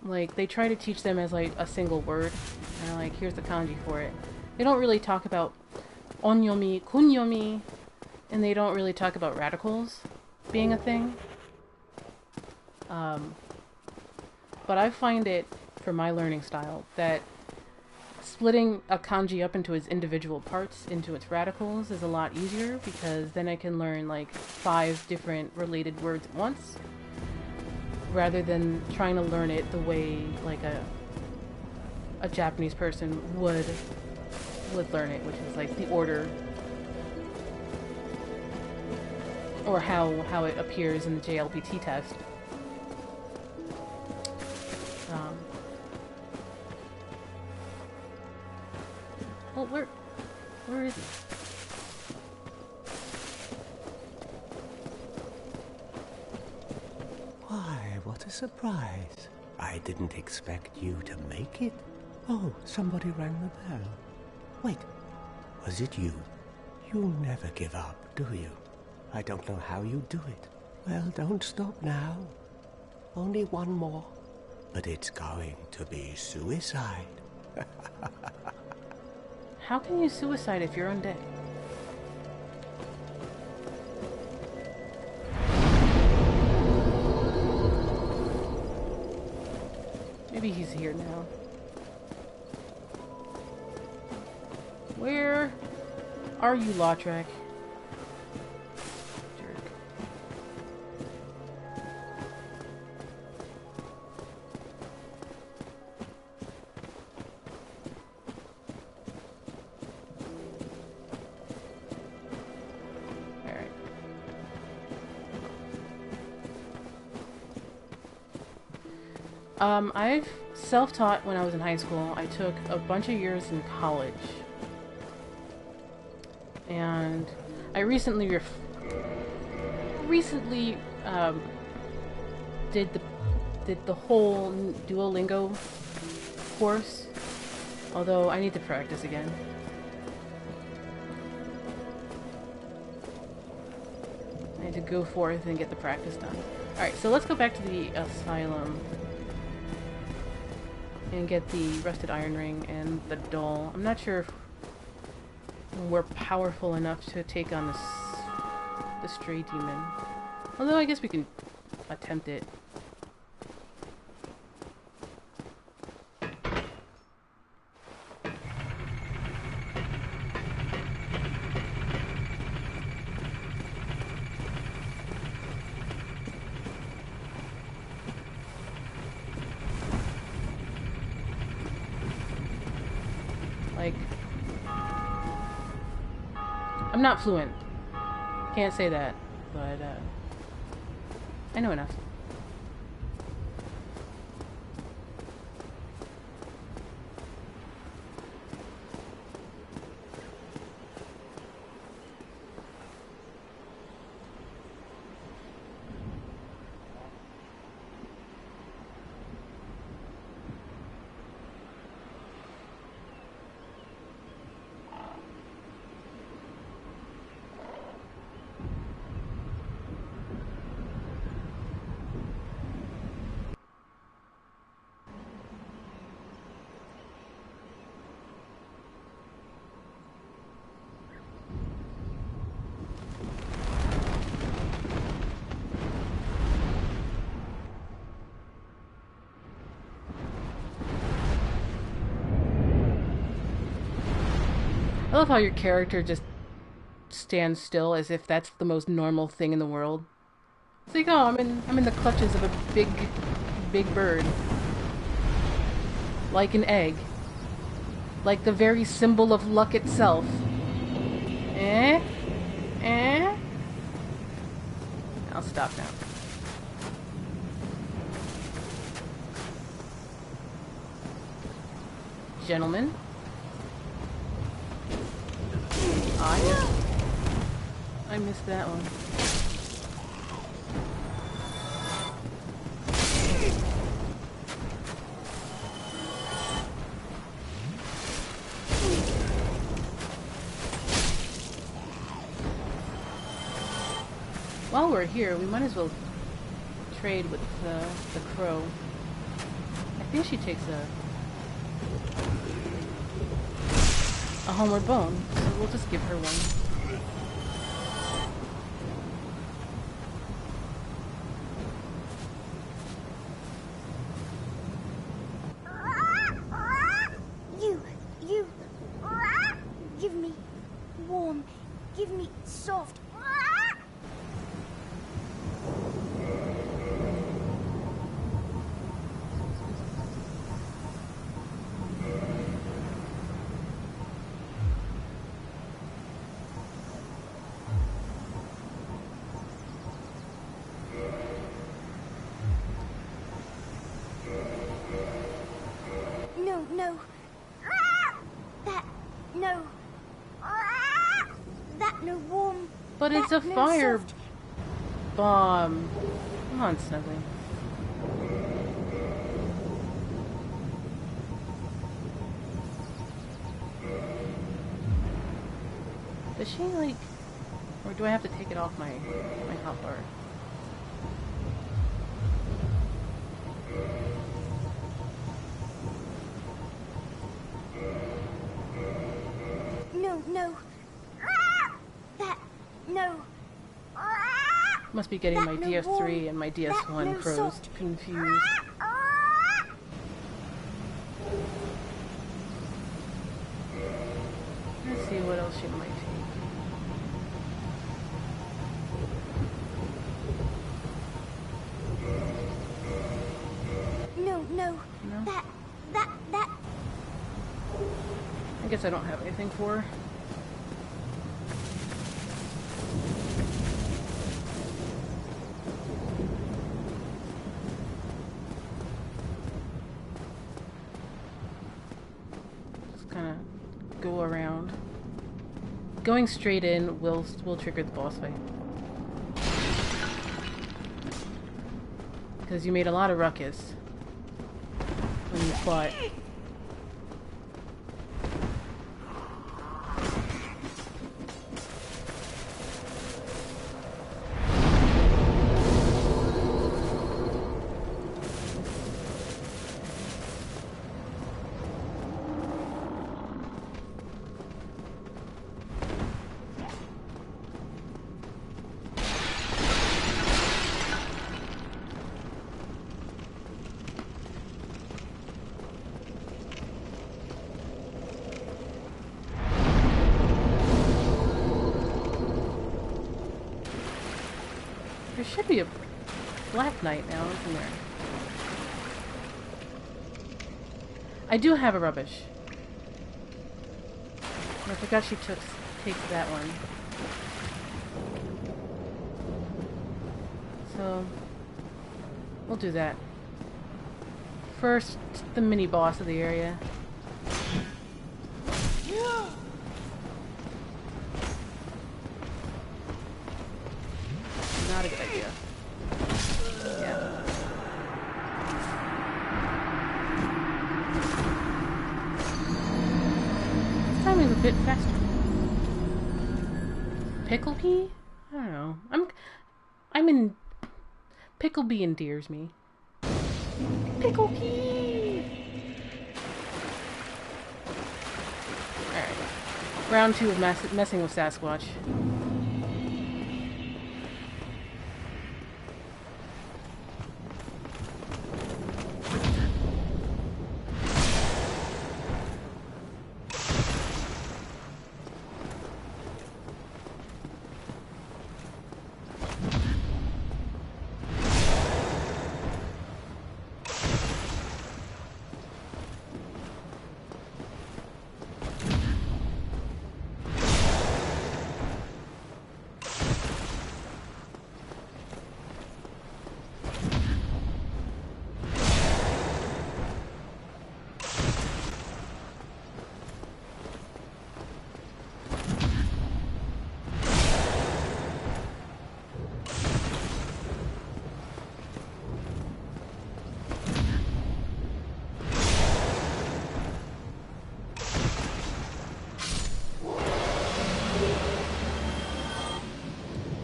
Like, they try to teach them as, like, a single word. And they're like, here's the kanji for it. They don't really talk about onyomi, kunyomi, and they don't really talk about radicals being a thing. But I find it, for my learning style, that splitting a kanji up into its individual parts, into its radicals, is a lot easier, because then I can learn, like, 5 different related words at once, rather than trying to learn it the way, like, a Japanese person would learn it, which is, like, the order, or how it appears in the JLPT test. Well, where is he? Why, what a surprise. I didn't expect you to make it. Oh, somebody rang the bell. Wait, was it you? You never give up, do you? I don't know how you do it. Well, don't stop now. Only one more. But it's going to be suicide. How can you suicide if you're undead? Maybe he's here now. Where are you, Lautrec? Jerk. Alright. I've self-taught when I was in high school. I took a bunch of years in college. And I recently did the whole Duolingo course, although I need to practice again. I need to go forth and get the practice done. Alright, so let's go back to the asylum and get the rusted iron ring and the doll. I'm not sure if we're powerful enough to take on the stray demon. Although I guess we can attempt it. Like, I'm not fluent. Can't say that, but I know enough. I love how your character just stands still as if that's the most normal thing in the world. It's like, oh, I'm in the clutches of a big bird. Like an egg. Like the very symbol of luck itself. Eh? I'll stop now. Gentlemen. I missed that one. while we're here, we might as well trade with the crow. I think she takes a homeward bone, so we'll just give her one. You, give me warm, give me soft. No. That no warm. But it's a fire bomb. Come on, Snuggly. Does she like, or do I have to take it off my hotbar? No. No. Must be getting my DS3 and my DS1 pros confused. Let's see what else she might take. No. That. I guess I don't have anything for her. Just kind of go around. Going straight in will trigger the boss fight. Because you made a lot of ruckus when you fought. There should be a Black Knight now, isn't there? I do have a rubbish. I forgot she takes that one. So we'll do that. First, the mini boss of the area. Not a good idea. Yeah. This time is a bit faster. Picklebee? I don't know. I'm in. Picklebee endears me. Picklebee! Alright. Round 2 of messing with Sasquatch.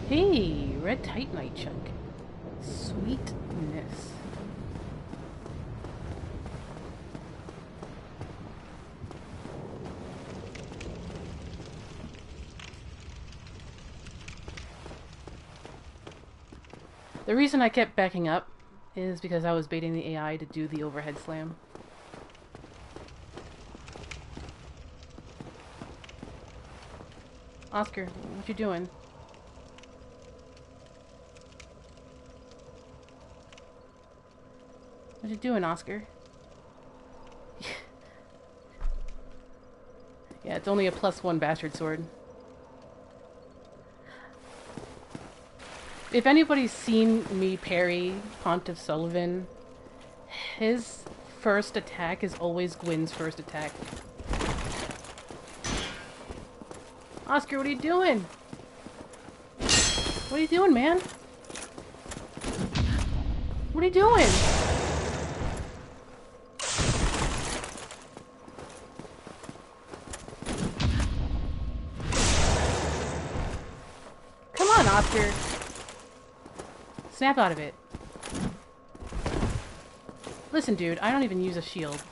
Hey, red titanite chunk. Sweetness. The reason I kept backing up is because I was baiting the AI to do the overhead slam. Oscar, what you doing? What you doing, Oscar? Yeah, it's only a +1 bastard sword. If anybody's seen me parry Pontiff Sullivan, his first attack is always Gwyn's first attack. Oscar, what are you doing? What are you doing, man? What are you doing? Come on, Oscar. Snap out of it. Listen, dude, I don't even use a shield.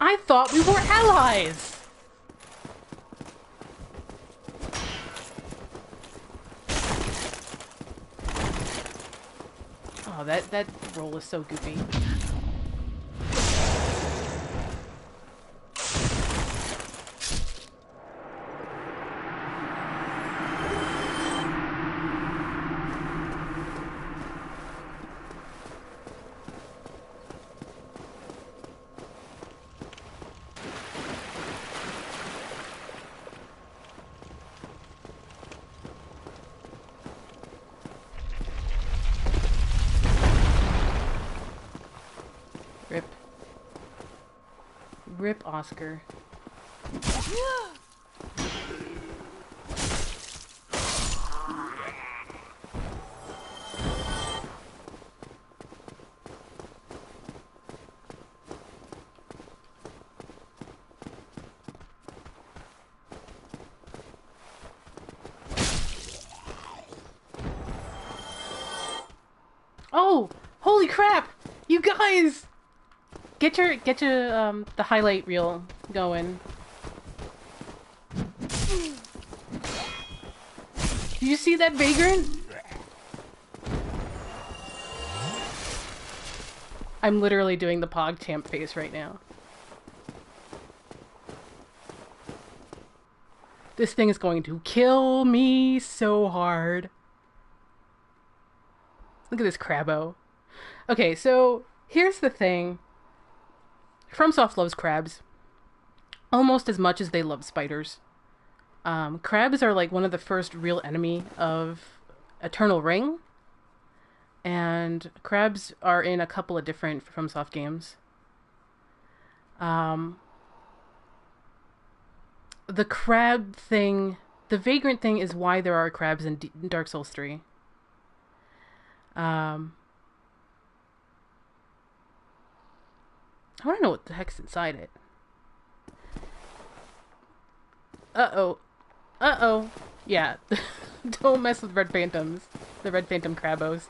I thought we were allies! Oh, that roll is so goofy. Rip Oscar. Oh, holy crap! You guys! Get your the highlight reel going. Do you see that vagrant? I'm literally doing the PogChamp face right now. This thing is going to kill me so hard. Look at this crabbo. Okay, so here's the thing. FromSoft loves crabs almost as much as they love spiders. Crabs are like one of the first real enemy of Eternal Ring, and crabs are in a couple of different FromSoft games. The crab thing, the vagrant thing, is why there are crabs in Dark Souls 3. I want to know what the heck's inside it. Uh-oh. Uh-oh. Yeah. Don't mess with Red Phantoms. The Red Phantom Crabos.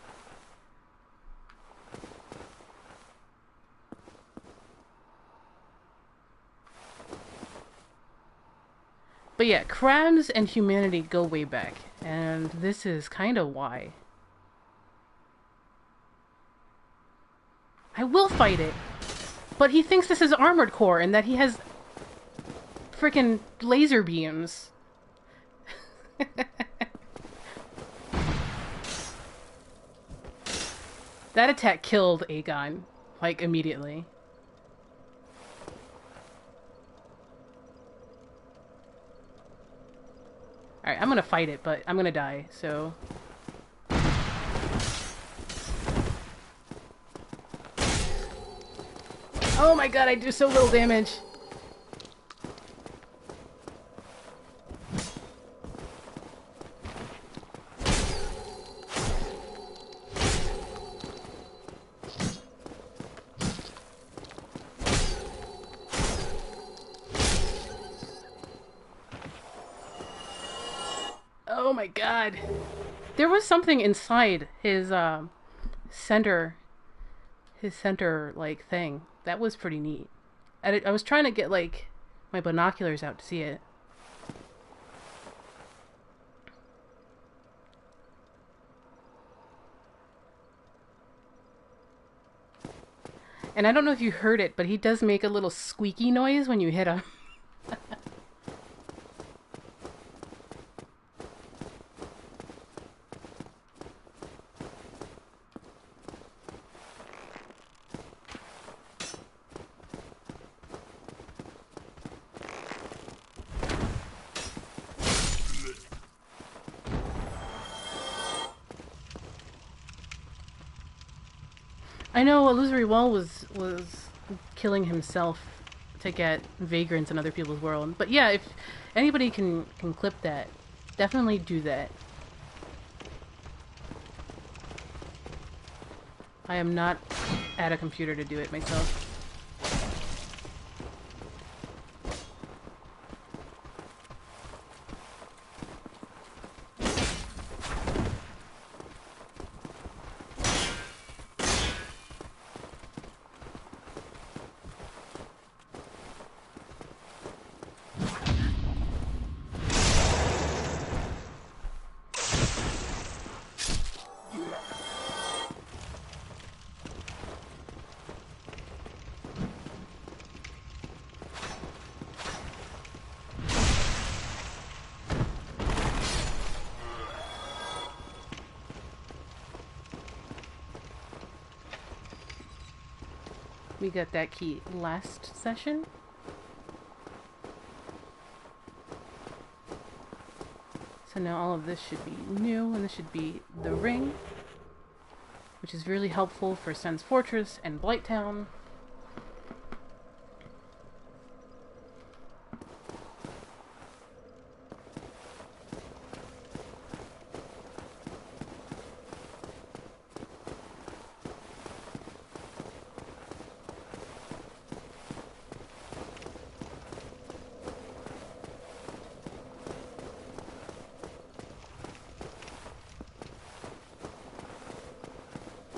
But yeah, crabs and humanity go way back. And this is kind of why. I will fight it! But he thinks this is Armored Core and that he has frickin' laser beams. That attack killed Aegon, like, immediately. Alright, I'm gonna fight it, but I'm gonna die, so... Oh my god, I do so little damage. my god. There was something inside his center like thing. That was pretty neat. I was trying to get like my binoculars out to see it. And I don't know if you heard it, but he does make a little squeaky noise when you hit him. I know Illusory Wall was killing himself to get vagrants in other people's world. But yeah, if anybody can clip that, definitely do that. I am not at a computer to do it myself. We got that key last session. So now all of this should be new, and this should be the ring, which is really helpful for Sens Fortress and Blighttown.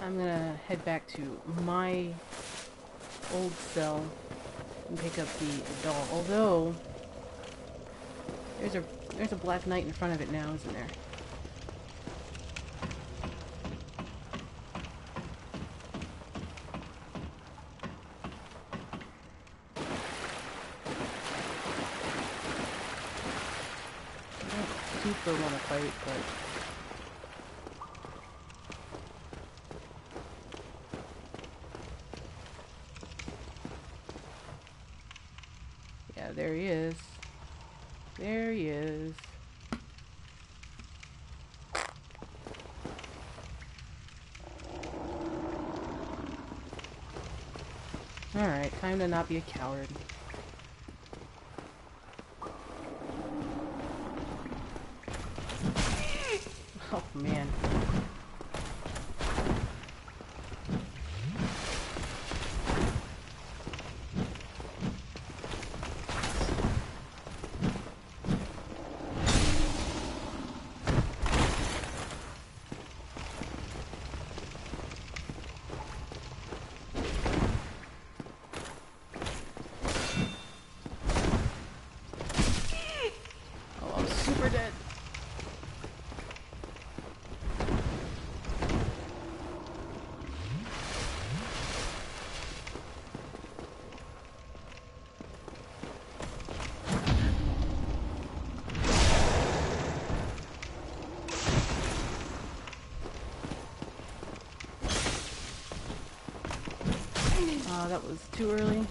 I'm gonna head back to my old cell and pick up the doll. Although there's a black knight in front of it now, isn't there? I don't super want to fight, but there he is. There he is. Alright, time to not be a coward. Oh man. Oh, that was too early.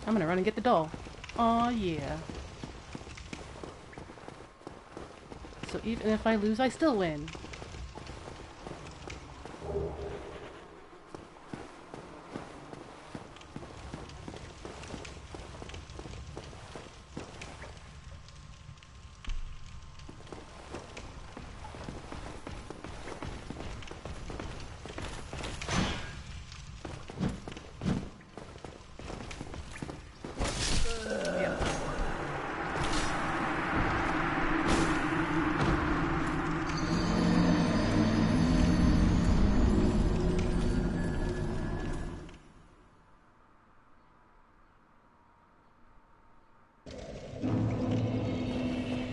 I'm gonna run and get the doll. Aw, yeah. So even if I lose, I still win.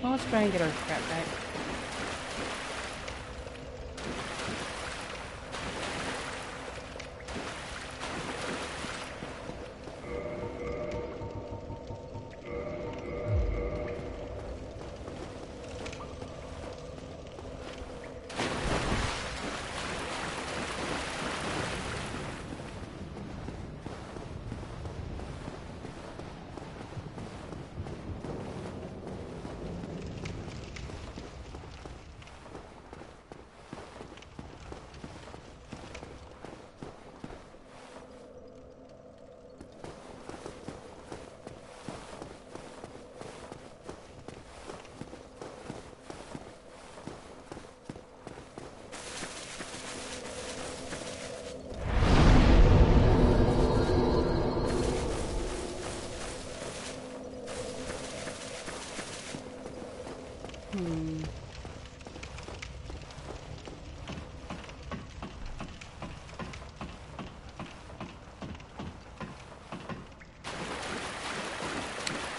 Well, let's try and get our crap back.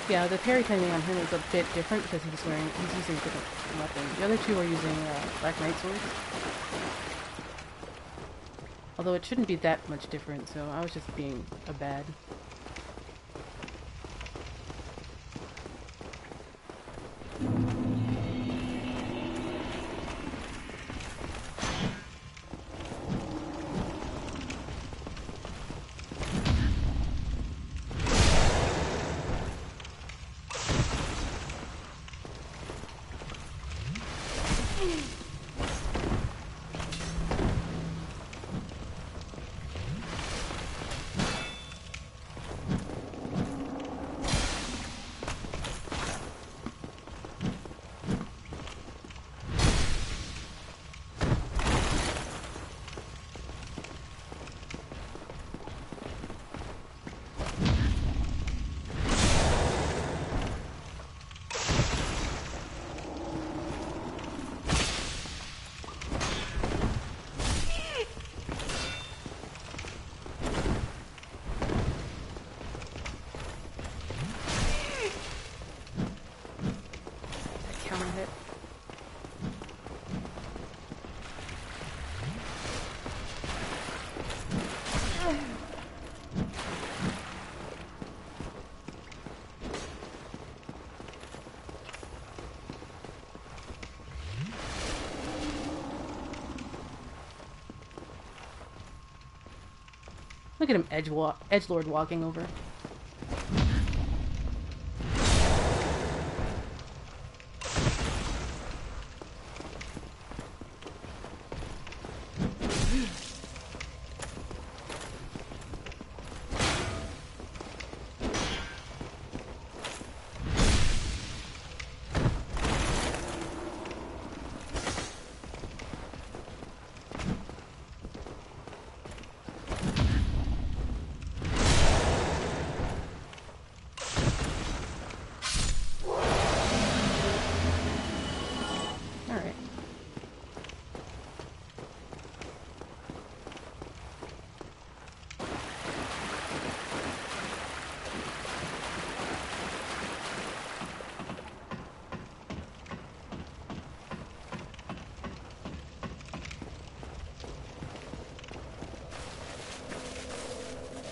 Yeah, the parry timing on him is a bit different because he's using a different weapon. The other two are using Black Knight swords. Although it shouldn't be that much different, so I was just being a bad. Look at him edgelord walking over.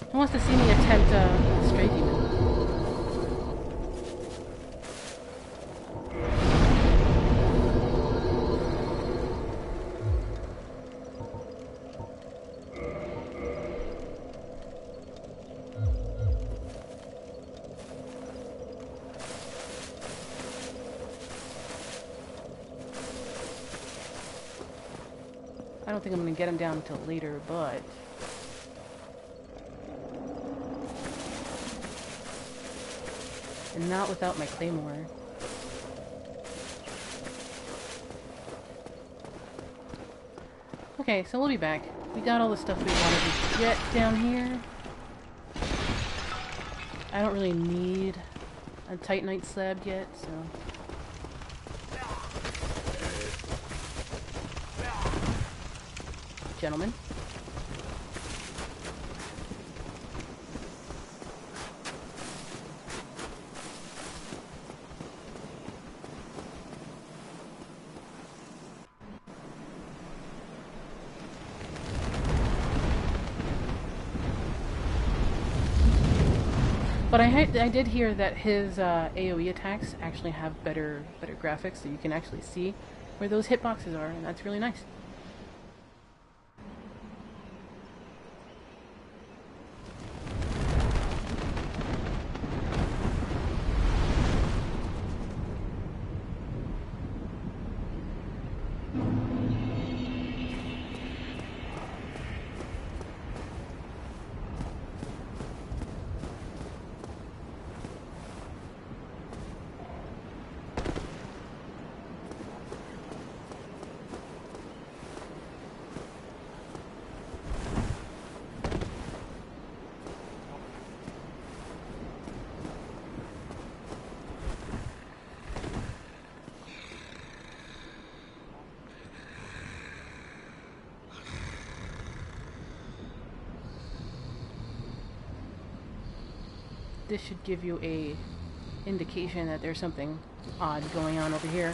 Who wants to see me attempt Stray Demon? don't think I'm gonna get him down until later, but... And not without my claymore. Okay, so we'll be back. We got all the stuff we wanted to get down here. I don't really need a Titanite slab yet, so... Gentlemen. But I did hear that his AoE attacks actually have better graphics, so you can actually see where those hitboxes are, and that's really nice. This should give you a indication that there's something odd going on over here.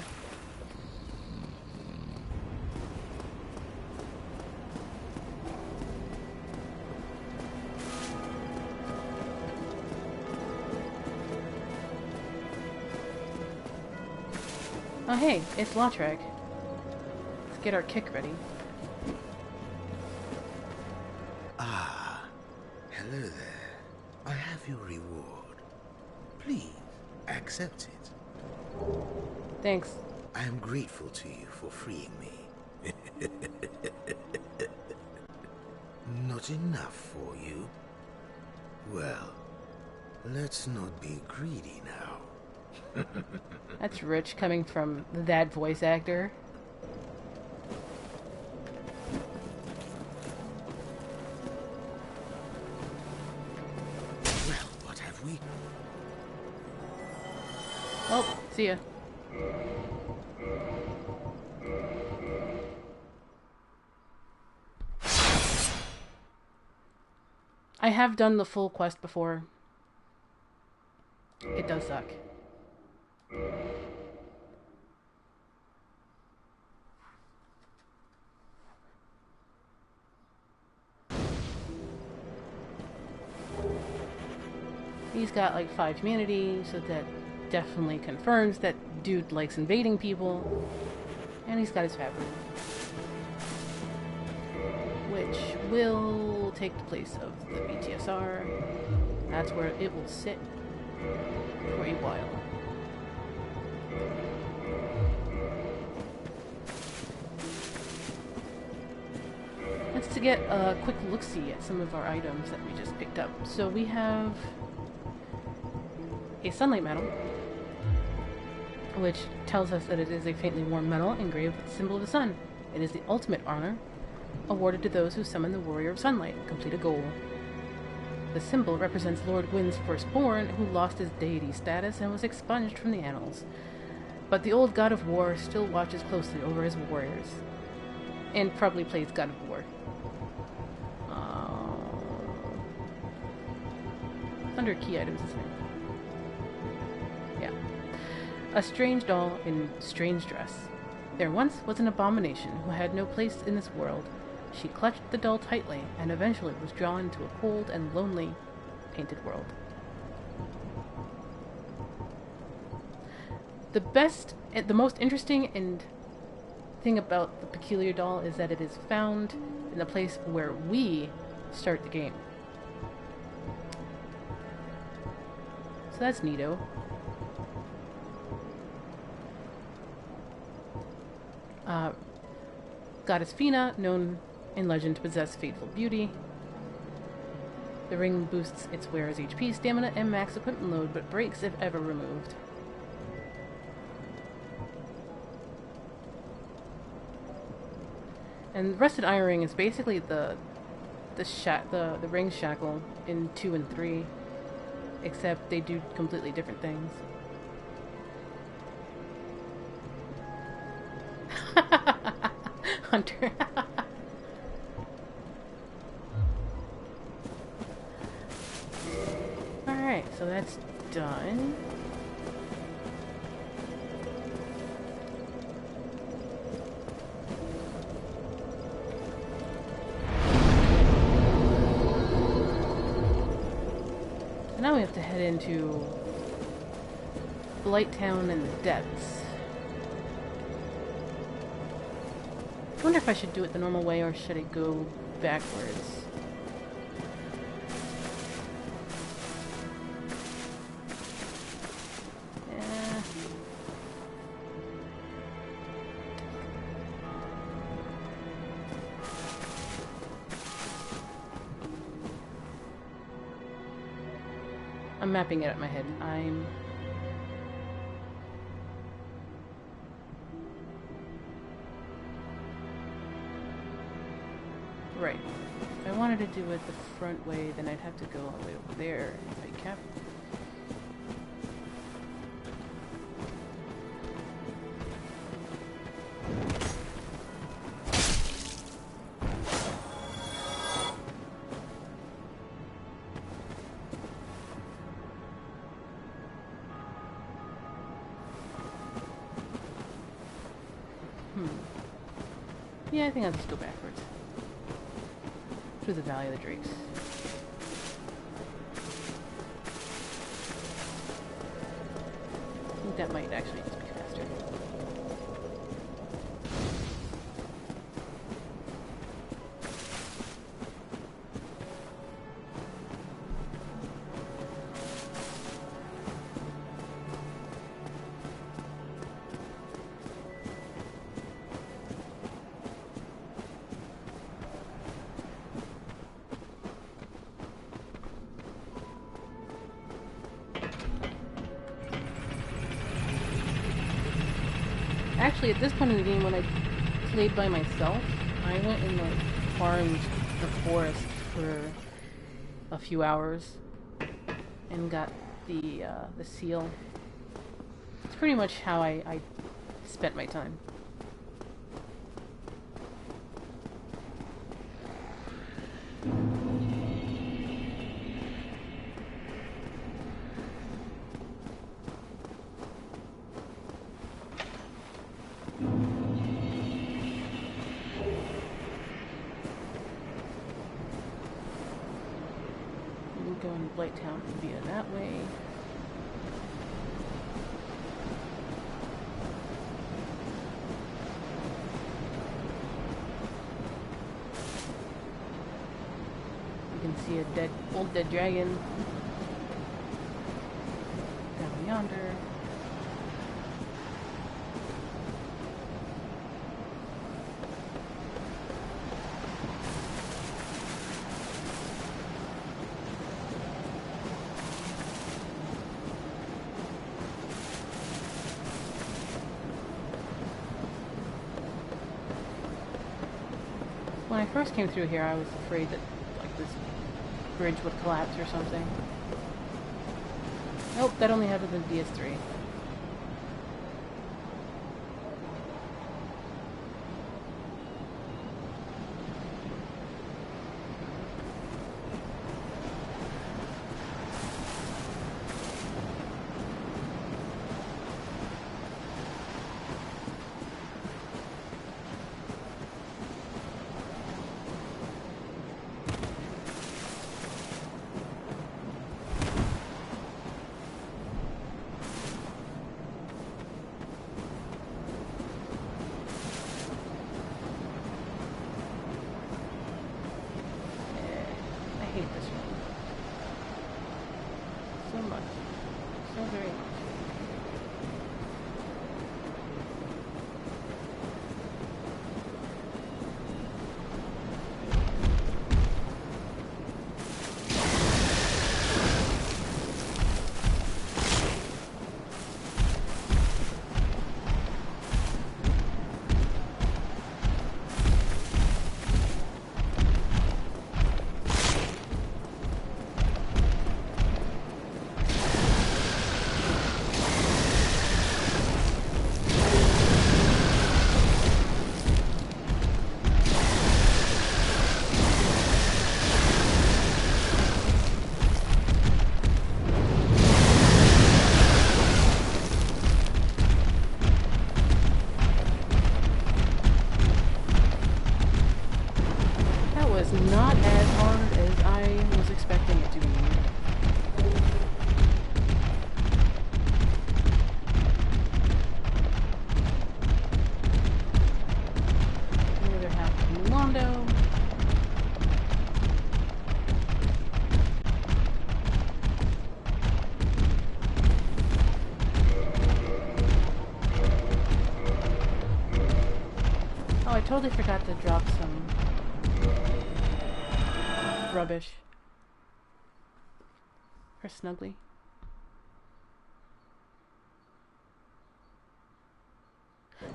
Oh hey, it's Lautrec. Let's get our kick ready. Ah, hello there. I have your reward. Please, accept it. Thanks. I am grateful to you for freeing me. Not enough for you? Well, let's not be greedy now. That's rich coming from that voice actor. Well, what have we? Oh, see ya. I have done the full quest before. It does suck. He's got like 5 humanity, so that definitely confirms that dude likes invading people. And he's got his fabric, which will take the place of the BTSR. That's where it will sit for a while. Let's to get a quick look-see at some of our items that we just picked up. So we have a sunlight medal, which tells us that it is a faintly warm metal engraved with the symbol of the sun. It is the ultimate honor awarded to those who summon the Warrior of Sunlight and complete a goal. The symbol represents Lord Gwyn's firstborn, who lost his deity status and was expunged from the annals. But the old god of war still watches closely over his warriors, and probably plays god of war. Under key items, isn't it? Yeah. A strange doll in strange dress. There once was an abomination who had no place in this world. She clutched the doll tightly and eventually was drawn into a cold and lonely painted world. The most interesting thing about the peculiar doll is that it is found in the place where we start the game. So that's neato. Goddess Fina, known in legend to possess fateful beauty. The ring boosts its wearer's HP, stamina, and max equipment load, but breaks if ever removed. And Rusted Iron Ring is basically the ring shackle in 2 and 3, except they do completely different things. Hunter. Alright, so that's done. So now we have to head into Blighttown and the depths. I wonder if I should do it the normal way or should I go backwards? I'm mapping it up in my head. Right. If I wanted to do it the front way, then I'd have to go all the way over there if I kept. Yeah, I think I'll just go backwards. Through the Valley of the Drakes. I think that might actually just be faster. Actually, at this point in the game, when I played by myself, I went and like farmed the forest for a few hours and got the seal. It's pretty much how I spent my time. Going to Blighttown via that way. You can see a old dead dragon down yonder. When I first came through here, I was afraid that like this bridge would collapse or something. Nope, that only happened in DS3. totally forgot to drop some rubbish for Snuggly.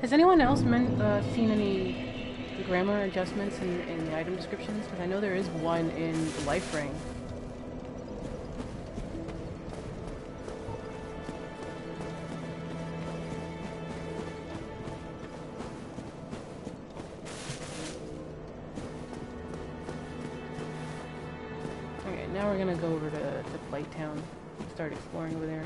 Has anyone else seen any grammar adjustments in the item descriptions? Because I know there is one in the Life Ring. Okay, now we're gonna go over to Blighttown, start exploring over there.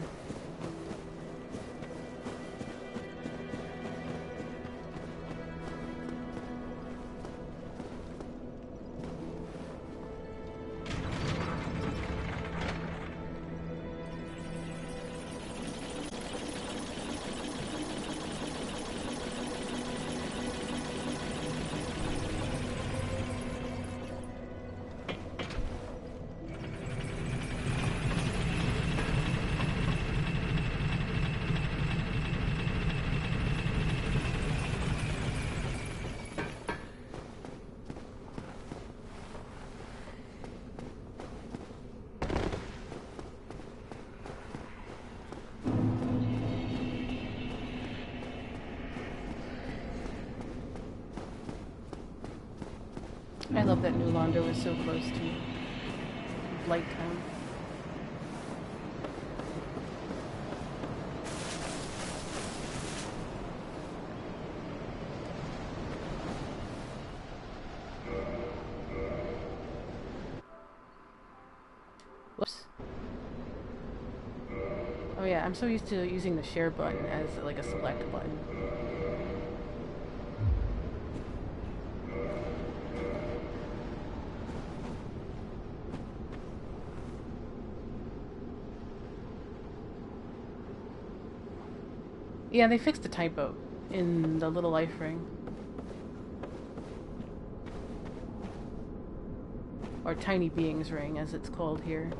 I love that New Londo is so close to Blighttown. Whoops. Oh yeah, I'm so used to using the share button as like a select button. Yeah, they fixed a typo in the Little Life Ring. Or Tiny Beings Ring, as it's called here.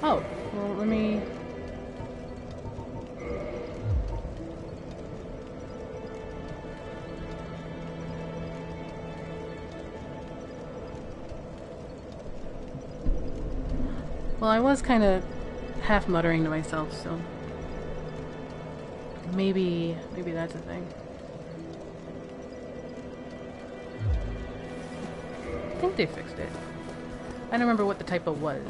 Oh, well, let me... Well, I was kind of half muttering to myself, so... Maybe that's a thing. I think they fixed it. I don't remember what the typo was.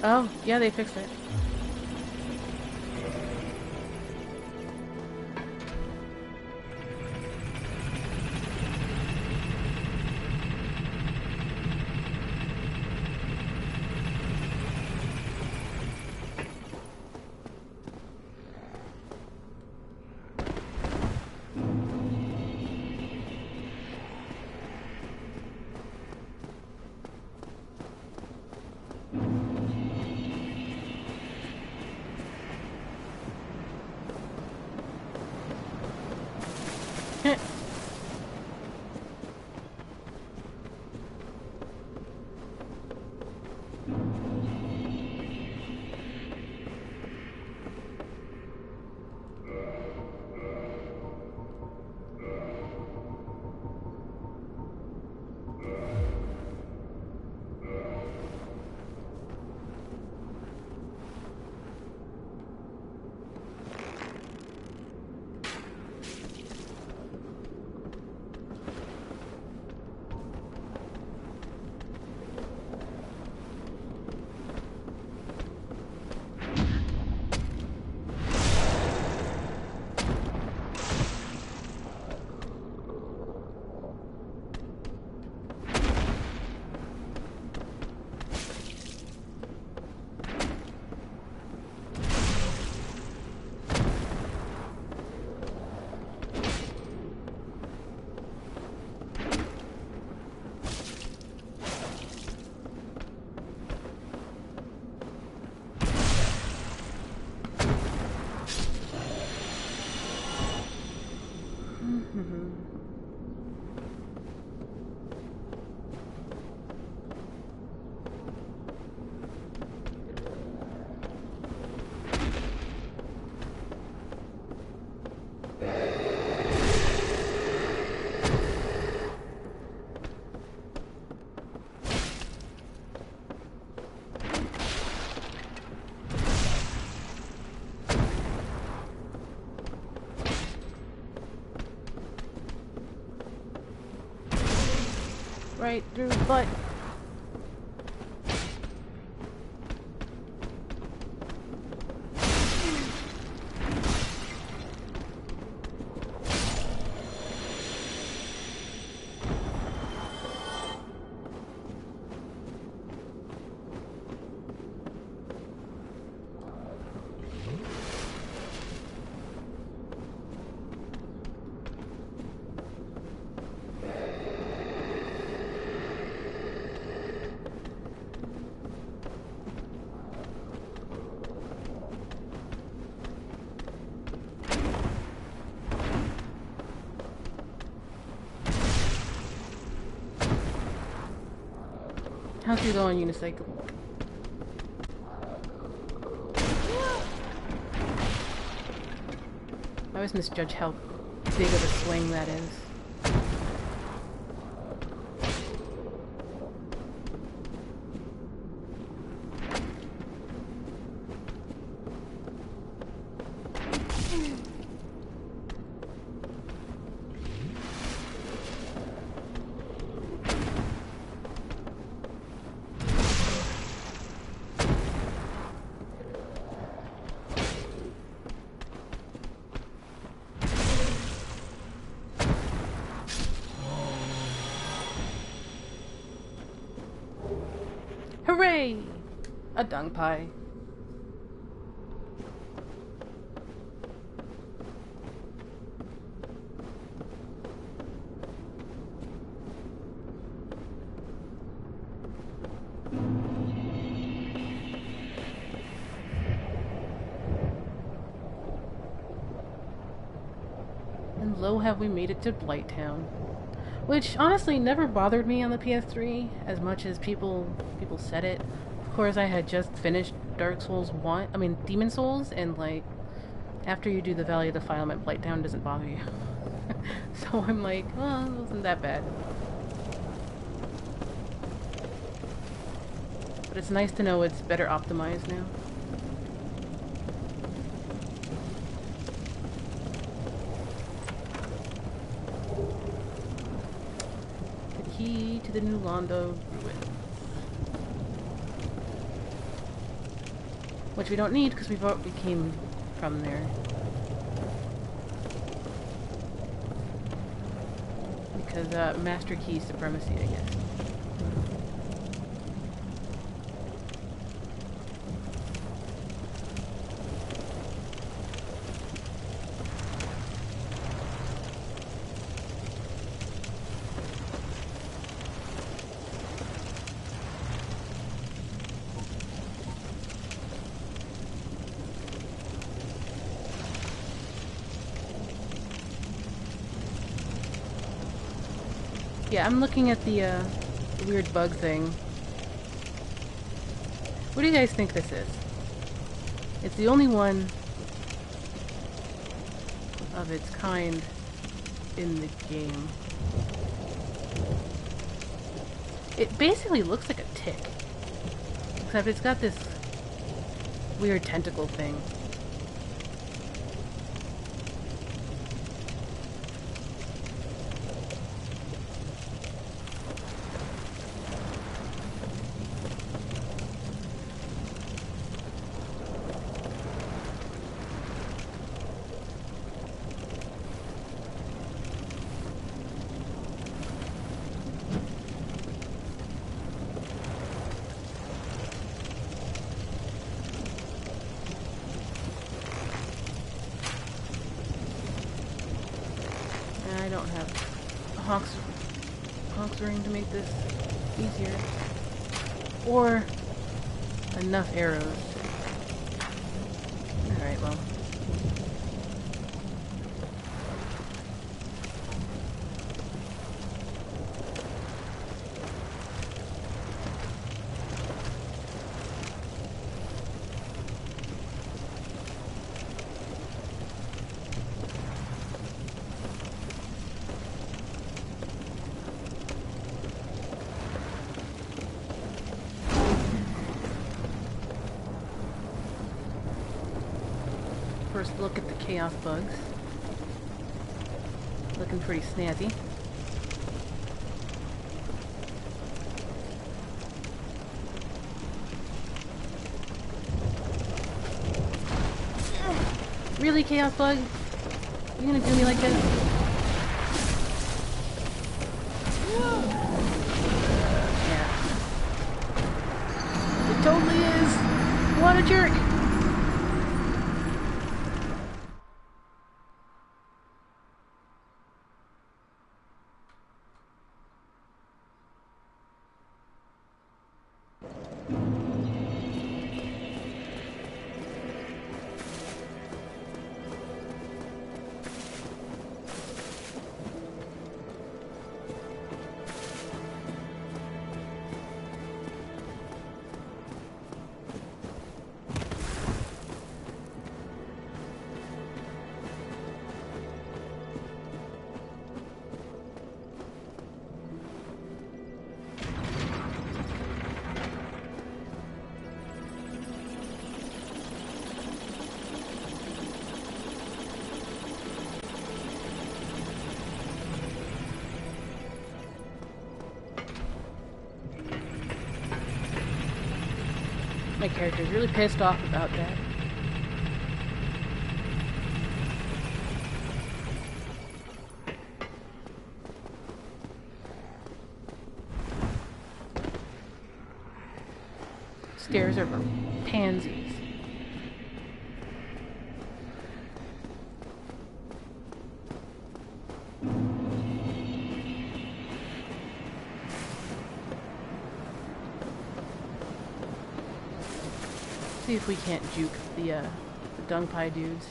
Oh, yeah, they fixed it. Right through the butt. How's he go on unicycle? I always misjudge how big of a swing that is. Hooray! A dung pie. And lo, have we made it to Blighttown. Which honestly never bothered me on the PS3 as much as people said it. Of course, I had just finished Dark Souls 1, I mean Demon Souls, and like after you do the Valley of Defilement, Blighttown doesn't bother you. So I'm like, well, it wasn't that bad. But it's nice to know it's better optimized now. Key to the New Londo ruins. Which we don't need because we came from there. Because master key supremacy, I guess. Yeah, I'm looking at the weird bug thing. What do you guys think this is? It's the only one of its kind in the game. It basically looks like a tick, except it's got this weird tentacle thing. I don't have a Hawk's ring to make this easier. Or enough arrows. Alright, well. First look at the chaos bugs. Looking pretty snazzy. Really, chaos bug? You gonna do me like this? Yeah. It totally is! What a jerk! My character's really pissed off about that. Stairs are for pansies. See if we can't juke the dung pie dudes.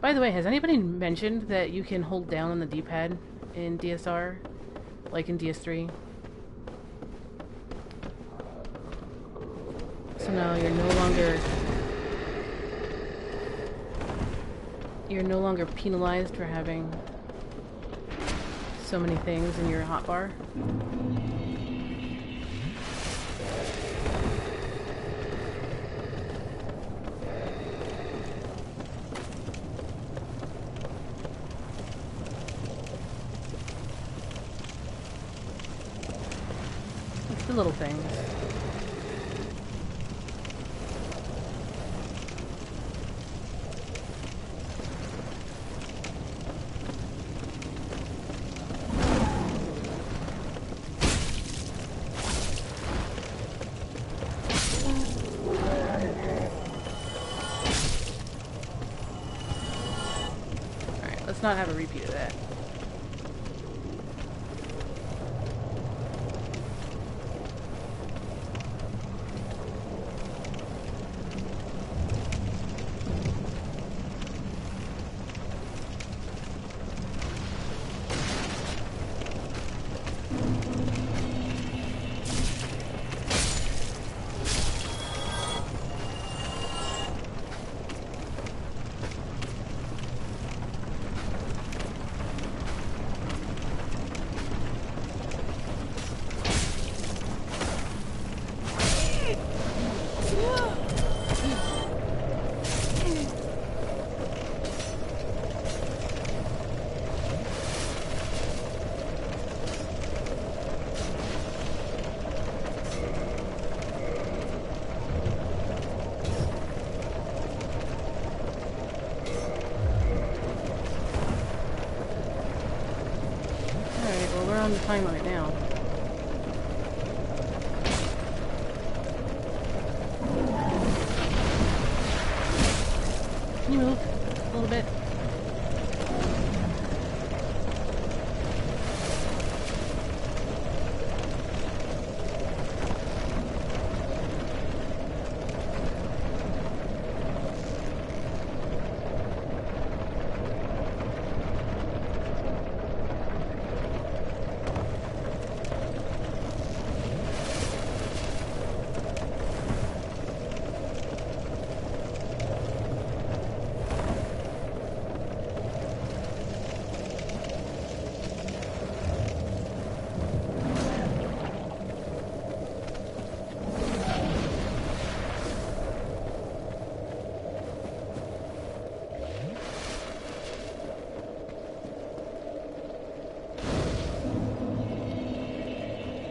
By the way, has anybody mentioned that you can hold down on the D-pad in DSR, like in DS3? So now you're no longer penalized for having so many things in your hotbar. little things. Alright, let's not have a repeat of that. On the time right now. Can you move a little bit?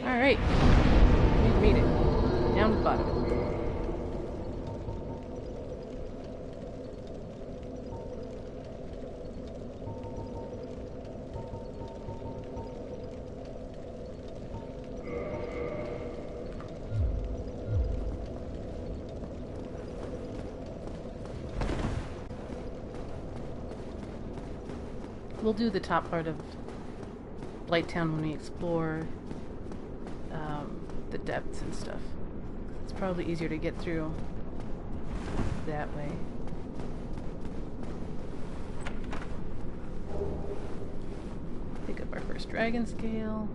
Alright, we've made it. Down to the bottom. We'll do the top part of Blighttown when we explore the depths and stuff. It's probably easier to get through that way. Pick up our first dragon scale.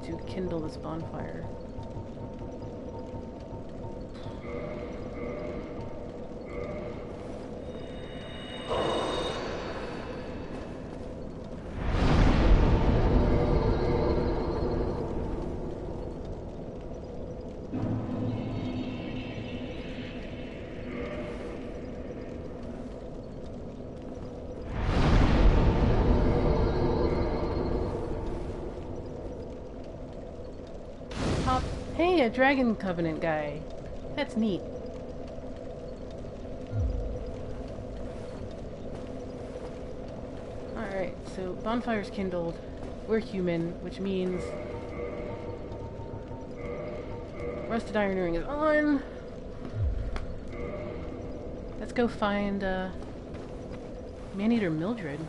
To kindle this bonfire. Hey, a Dragon Covenant guy. That's neat. Alright, so bonfire's kindled. We're human, which means rusted iron ring is on. Let's go find Maneater Mildred.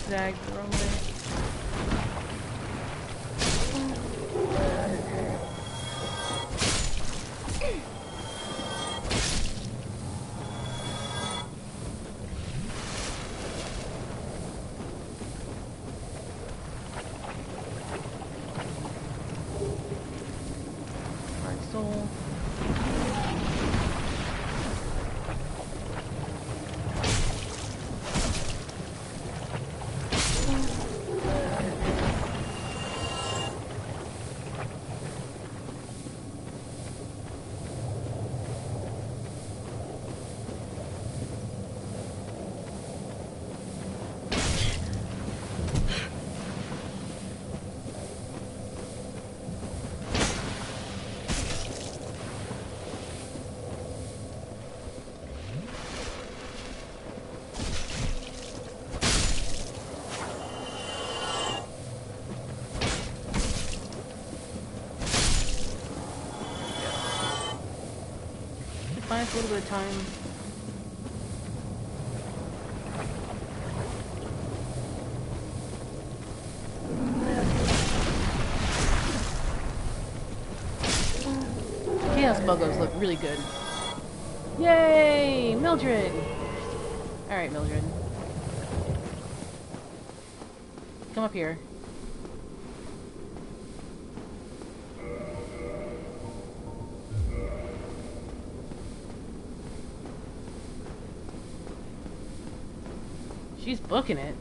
Zag the wrong way. control. Buy us a little bit of time. Chaos buggos look really good. Yay! Mildred! Alright, Mildred. Come up here. She's booking it.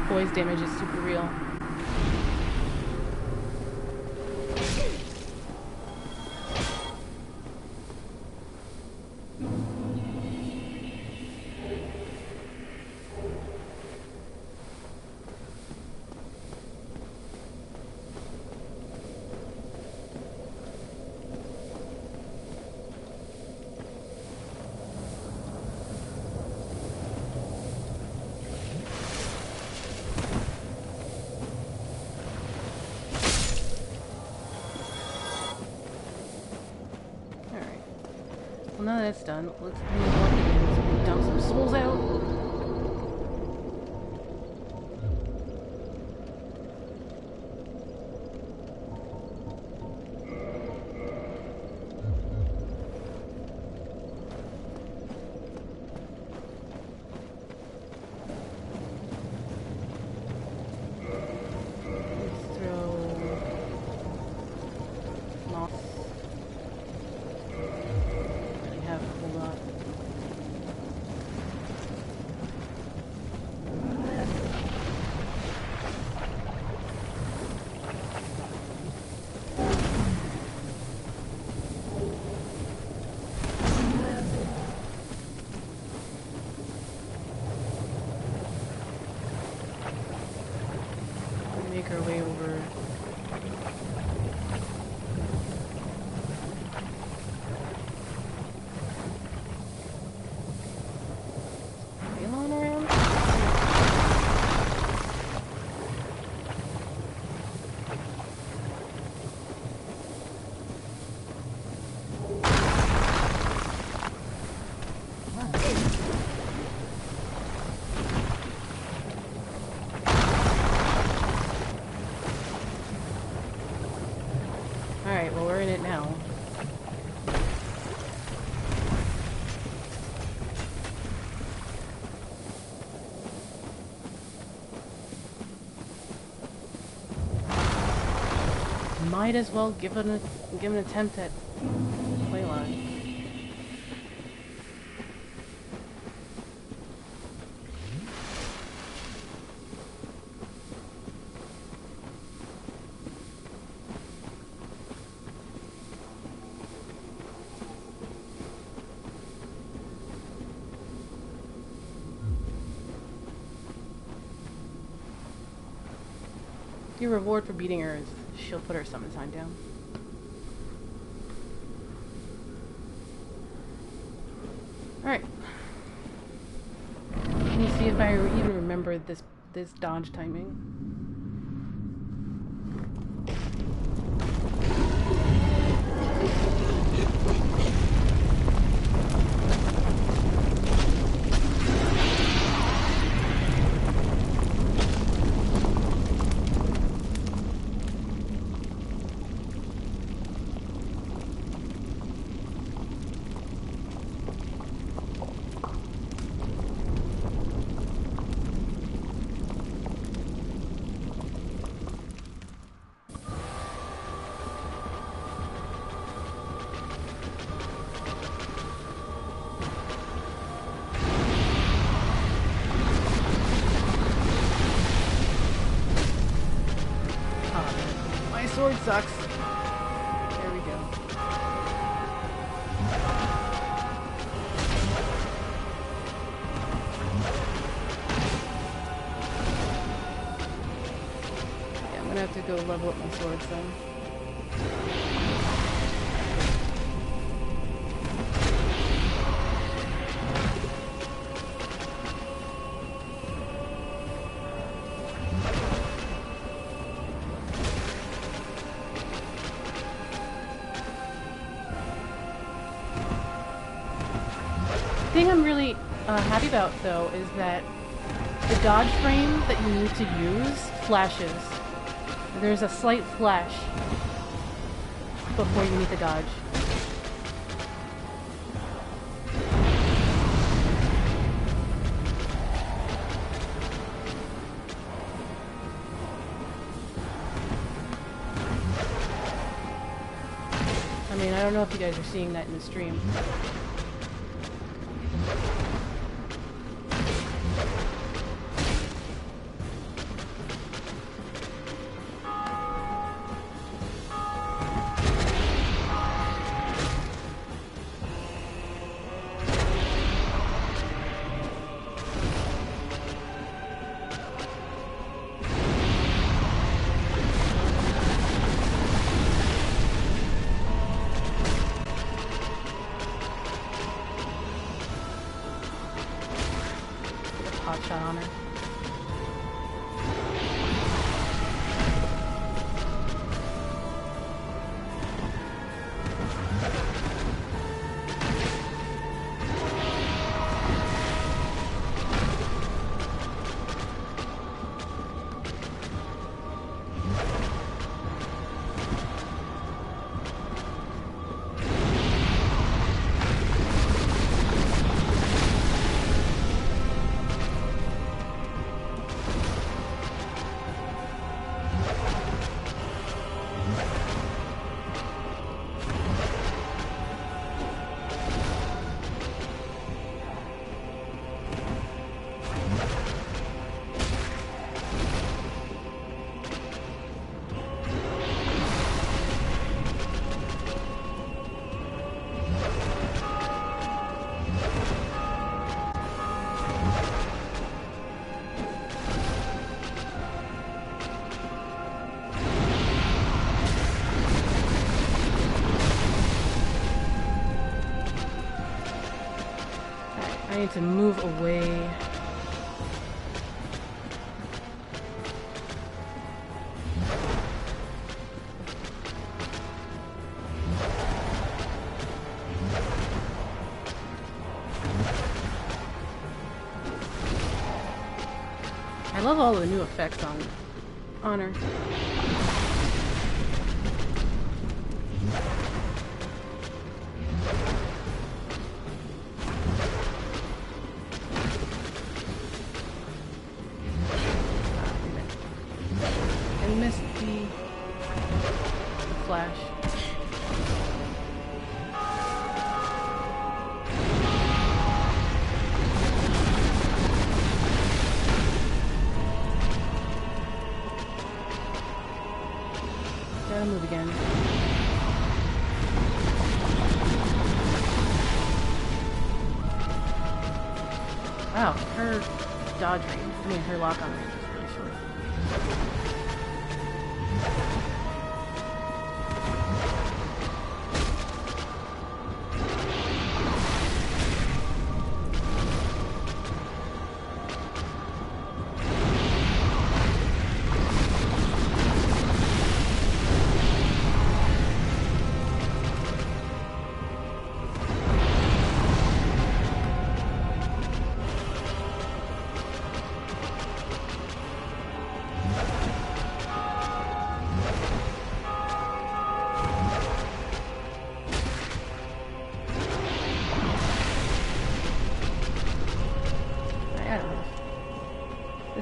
Boy's damage is super real. Well, now that's done, let's move on again so we can dump some souls out. Make our way over. Elon around? Alright, well we're in it now. Might as well give an attempt at playline. Your reward for beating her is she'll put her summon sign down. Alright. Let me see if I even remember this dodge timing. Sword sucks. There we go. Yeah, I'm gonna have to go level up my swords then. The thing I'm really happy about, though, is that the dodge frame that you need to use flashes. There's a slight flash before you meet the dodge. I mean, I don't know if you guys are seeing that in the stream. Shot on her. I need to move away. I love all the new effects on her. Flash. Gotta move again. Wow, her dodge range, her lock-on range is really short.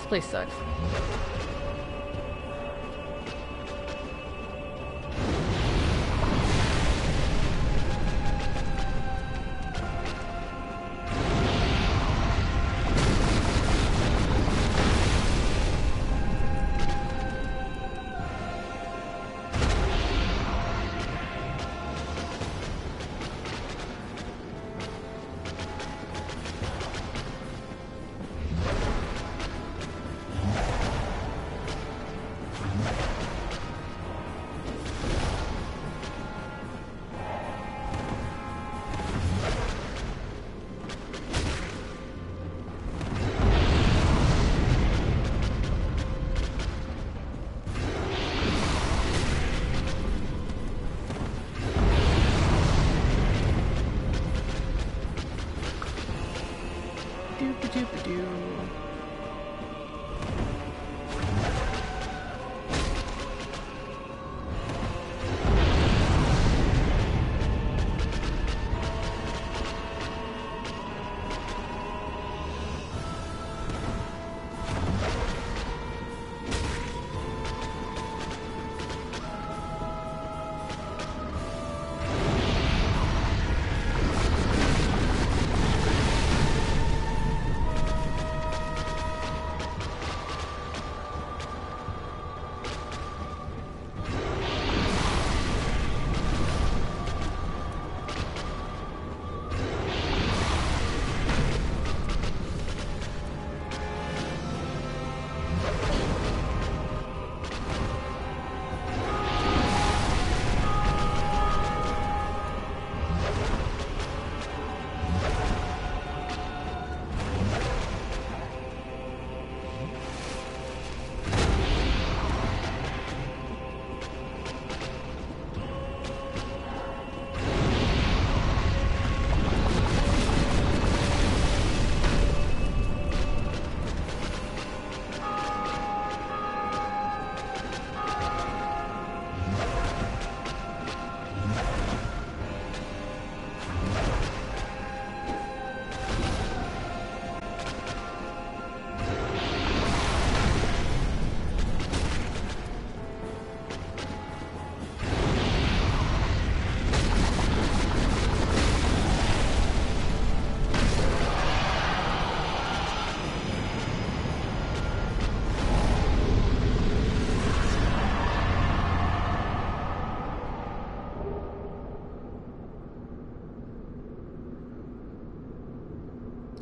place sucks.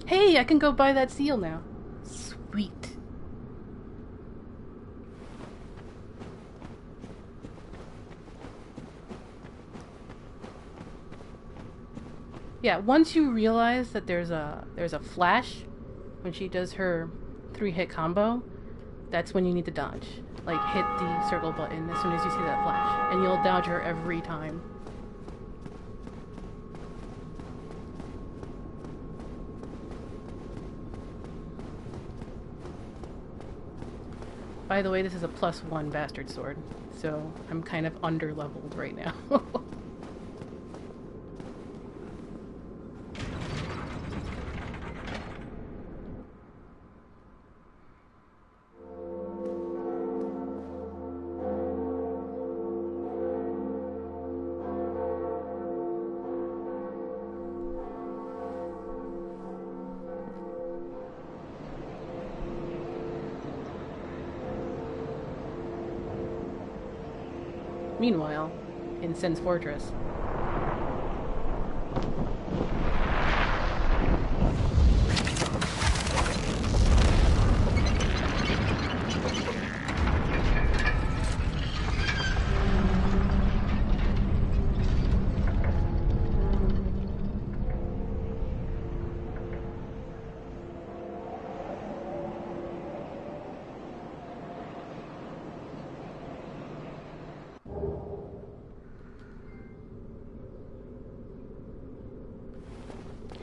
Hey, I can go buy that seal now. Sweet. Yeah, once you realize that there's a flash when she does her 3-hit combo, that's when you need to dodge. Like, hit the circle button as soon as you see that flash, and you'll dodge her every time. By the way, this is a +1 bastard sword, so I'm kind of under-leveled right now. Meanwhile, in Sens Fortress.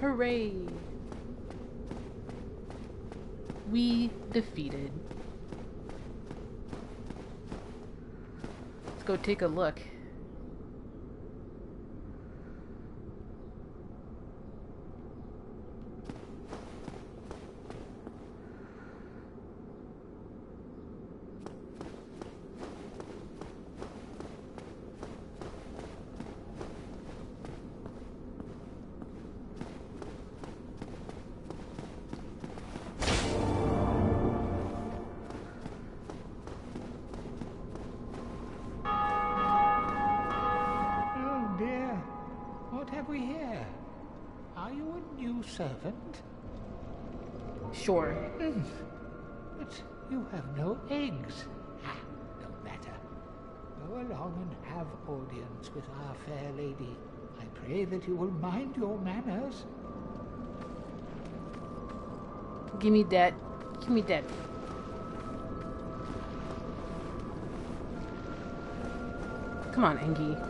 Hooray! We defeated. Let's go take a look. servant? Sure. But you have no eggs. Ah, no matter. Go along and have audience with our fair lady. I pray that you will mind your manners. Give me that. Give me that. Come on, Engie.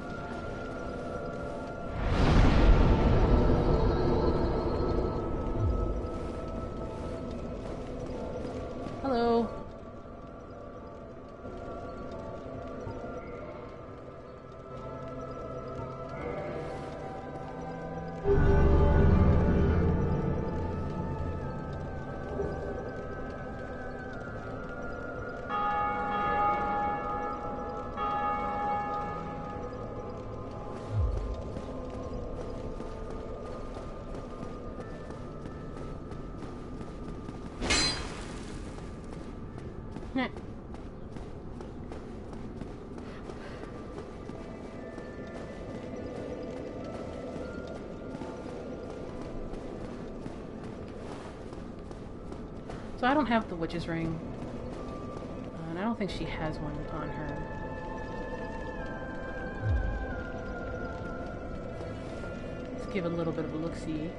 Hello. Nah. So I don't have the witch's ring, and I don't think she has one on her. Let's give a little bit of a look-see.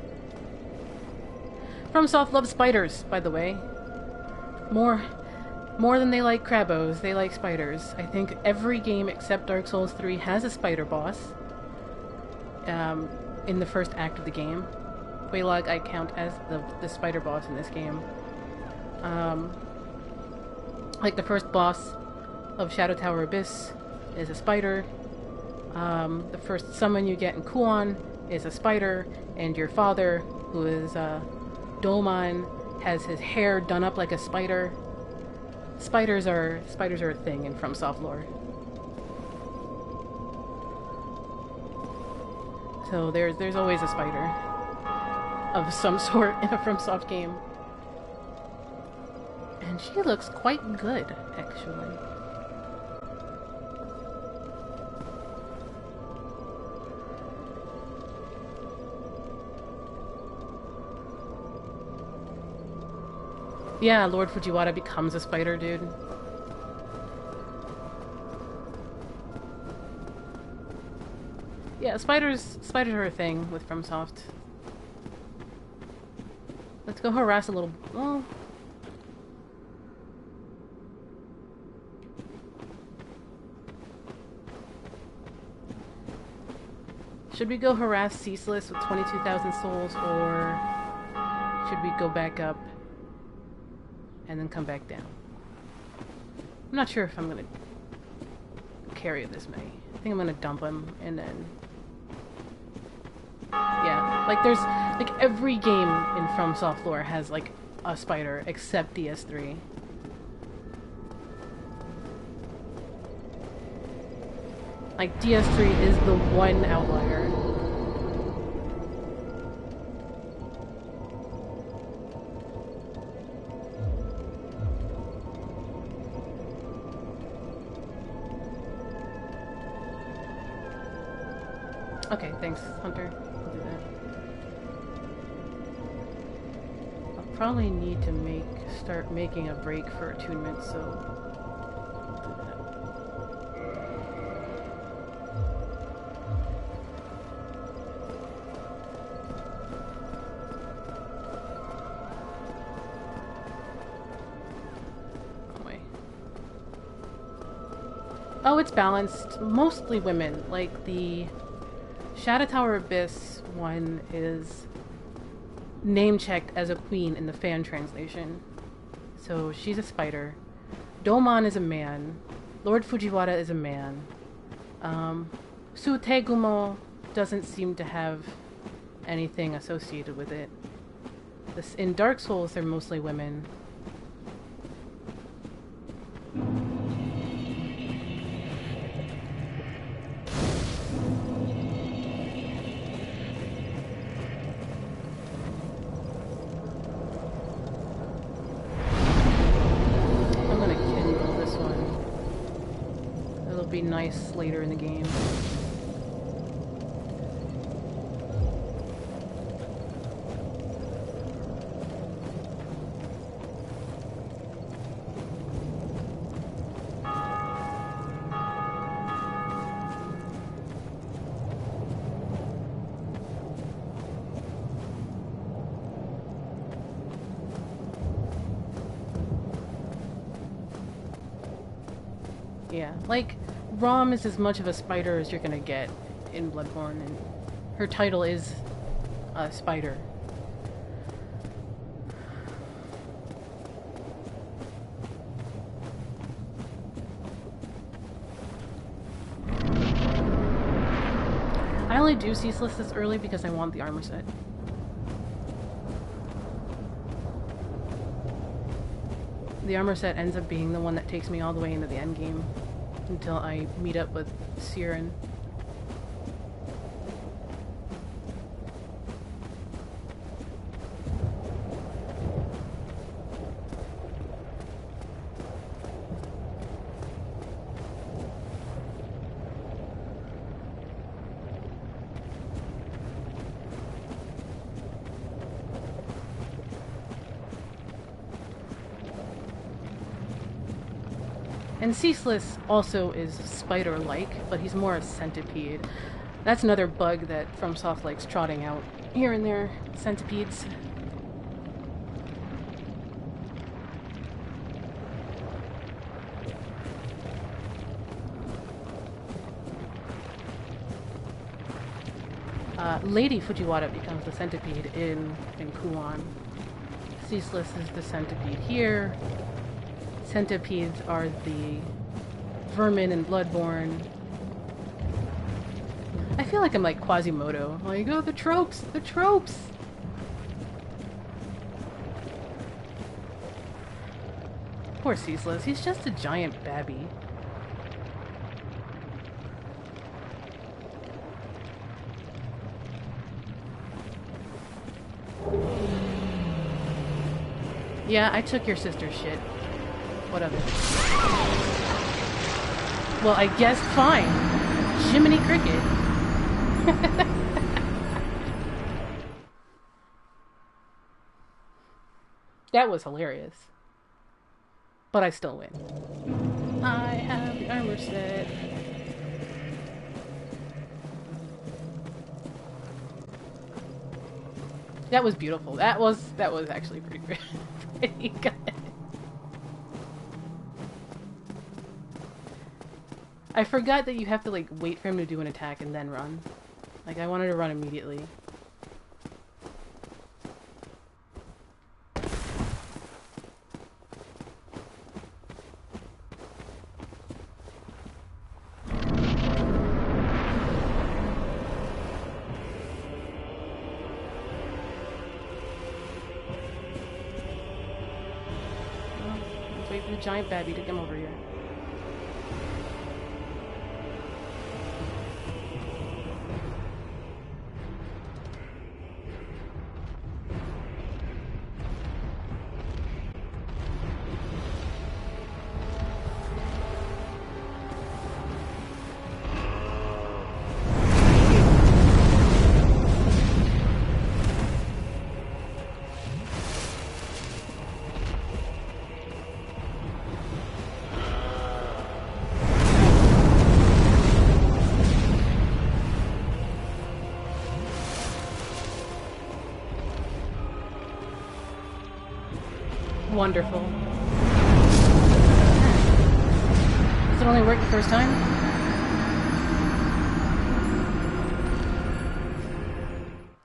FromSoft loves spiders, by the way. More than they like Crabos, they like spiders. I think every game except Dark Souls 3 has a spider boss in the first act of the game. Quelaag I count as the spider boss in this game. Like the first boss of Shadow Tower Abyss is a spider. The first summon you get in Kuon is a spider, and your father, who is Doman, has his hair done up like a spider. Spiders are a thing in FromSoft lore. So there's always a spider of some sort in a FromSoft game. And she looks quite good, actually. Yeah, Lord Fujiwara becomes a spider, dude. Yeah, spiders are a thing with FromSoft. Let's go harass a little... Well... Should we go harass Ceaseless with 22,000 souls, or should we go back up and then come back down? I'm not sure if I'm gonna carry this many. I think I'm gonna dump him and then... Yeah, like there's... Like every game in FromSoft lore has like a spider except DS3. Like DS3 is the one outlier. Okay, thanks, Hunter. I'll do that. I'll probably need to start making a break for attunement, so I'll do that. Oh, wait. Oh, it's balanced. Mostly women. Like the Shadow Tower Abyss one is name-checked as a queen in the fan translation. So she's a spider. Doman is a man. Lord Fujiwara is a man. Sutegumo doesn't seem to have anything associated with it. In Dark Souls, they're mostly women. Be nice later in the game. Yeah, like, Rom is as much of a spider as you're gonna get in Bloodborne, and her title is a spider. I only do Ceaseless this early because I want the armor set. The armor set ends up being the one that takes me all the way into the end game until I meet up with Siren. And Ceaseless also is spider-like, but he's more a centipede. That's another bug that FromSoft likes trotting out here and there. Centipedes. Lady Fujiwara becomes the centipede in Kuon. Ceaseless is the centipede here. Centipedes are the vermin in Bloodborne. I feel like I'm like Quasimodo. Like, oh, the tropes! The tropes! Poor Ceaseless. He's just a giant babby. Yeah, I took your sister's shit. Whatever. Well, I guess fine. Jiminy Cricket. That was hilarious. But I still win. I have the armor set. That was beautiful. That was actually pretty good. I forgot that you have to like wait for him to do an attack and then run. Like I wanted to run immediately. Let's wait for the giant babby to come over here. Wonderful. Does it only work the first time?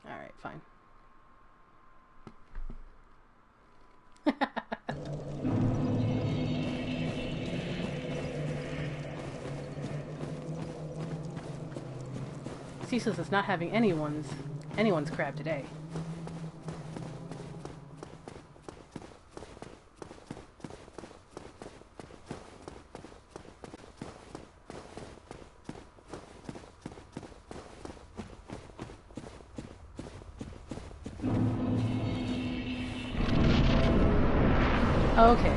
Alright, fine. Ceaseless is not having anyone's crab today. Okay.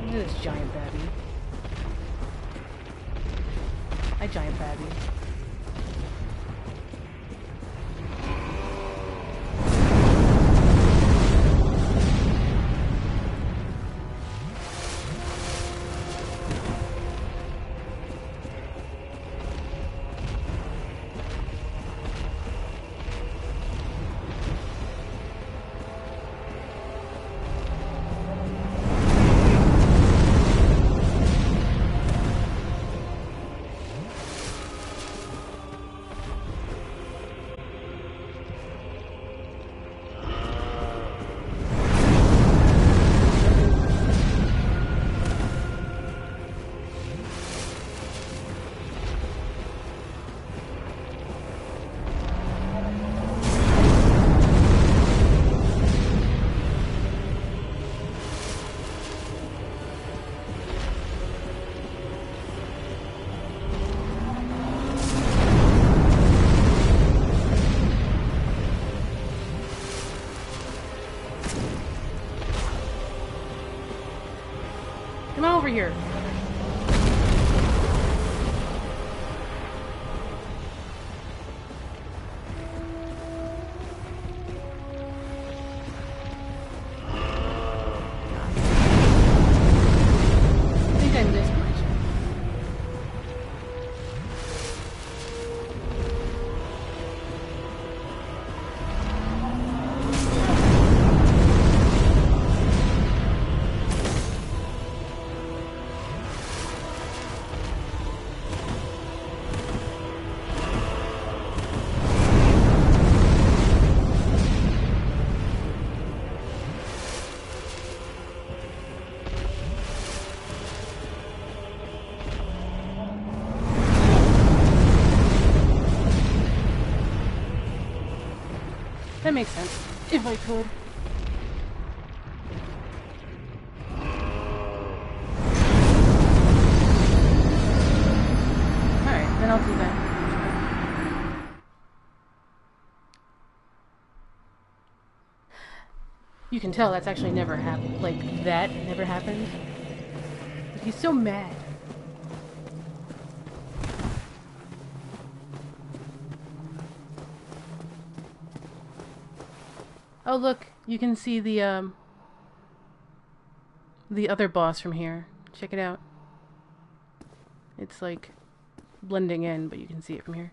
Look at this giant babby. Hi, giant babby. here. I think I missed my shot. That makes sense, if I could. Alright, then I'll do that. You can tell that's actually never happened. Like, that never happened. But he's so mad. Oh look, you can see the other boss from here. Check it out. It's like blending in, but you can see it from here.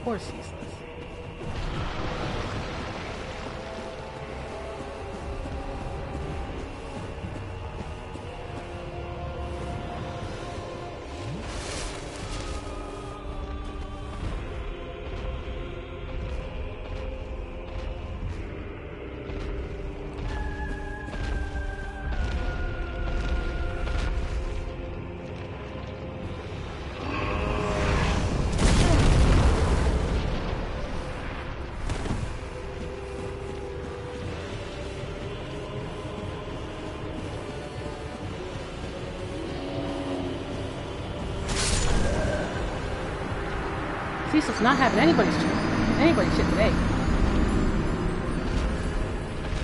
Poor Ceaseless. Ceaseless not having anybody's shit today.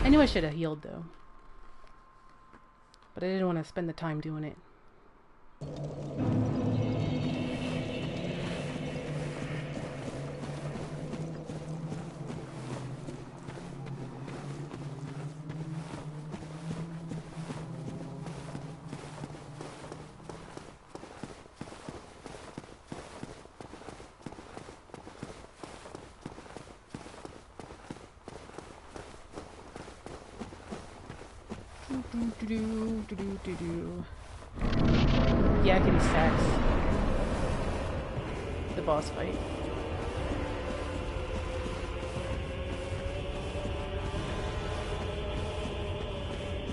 I knew I should have healed though, but I didn't want to spend the time doing it. Yakety sax. The boss fight.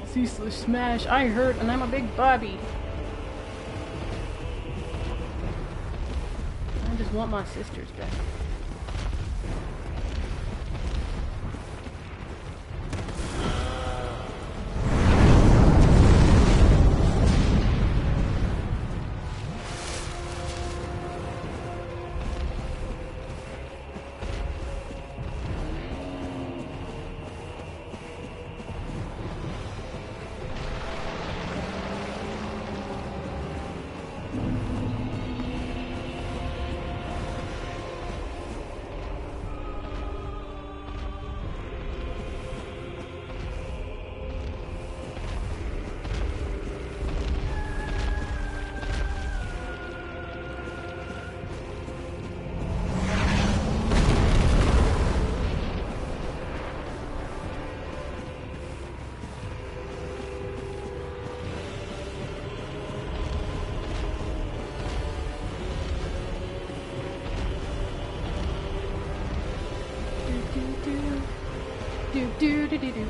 Ceaseless smash. I hurt and I'm a big Bobby. I just want my sisters back. Do do do do do.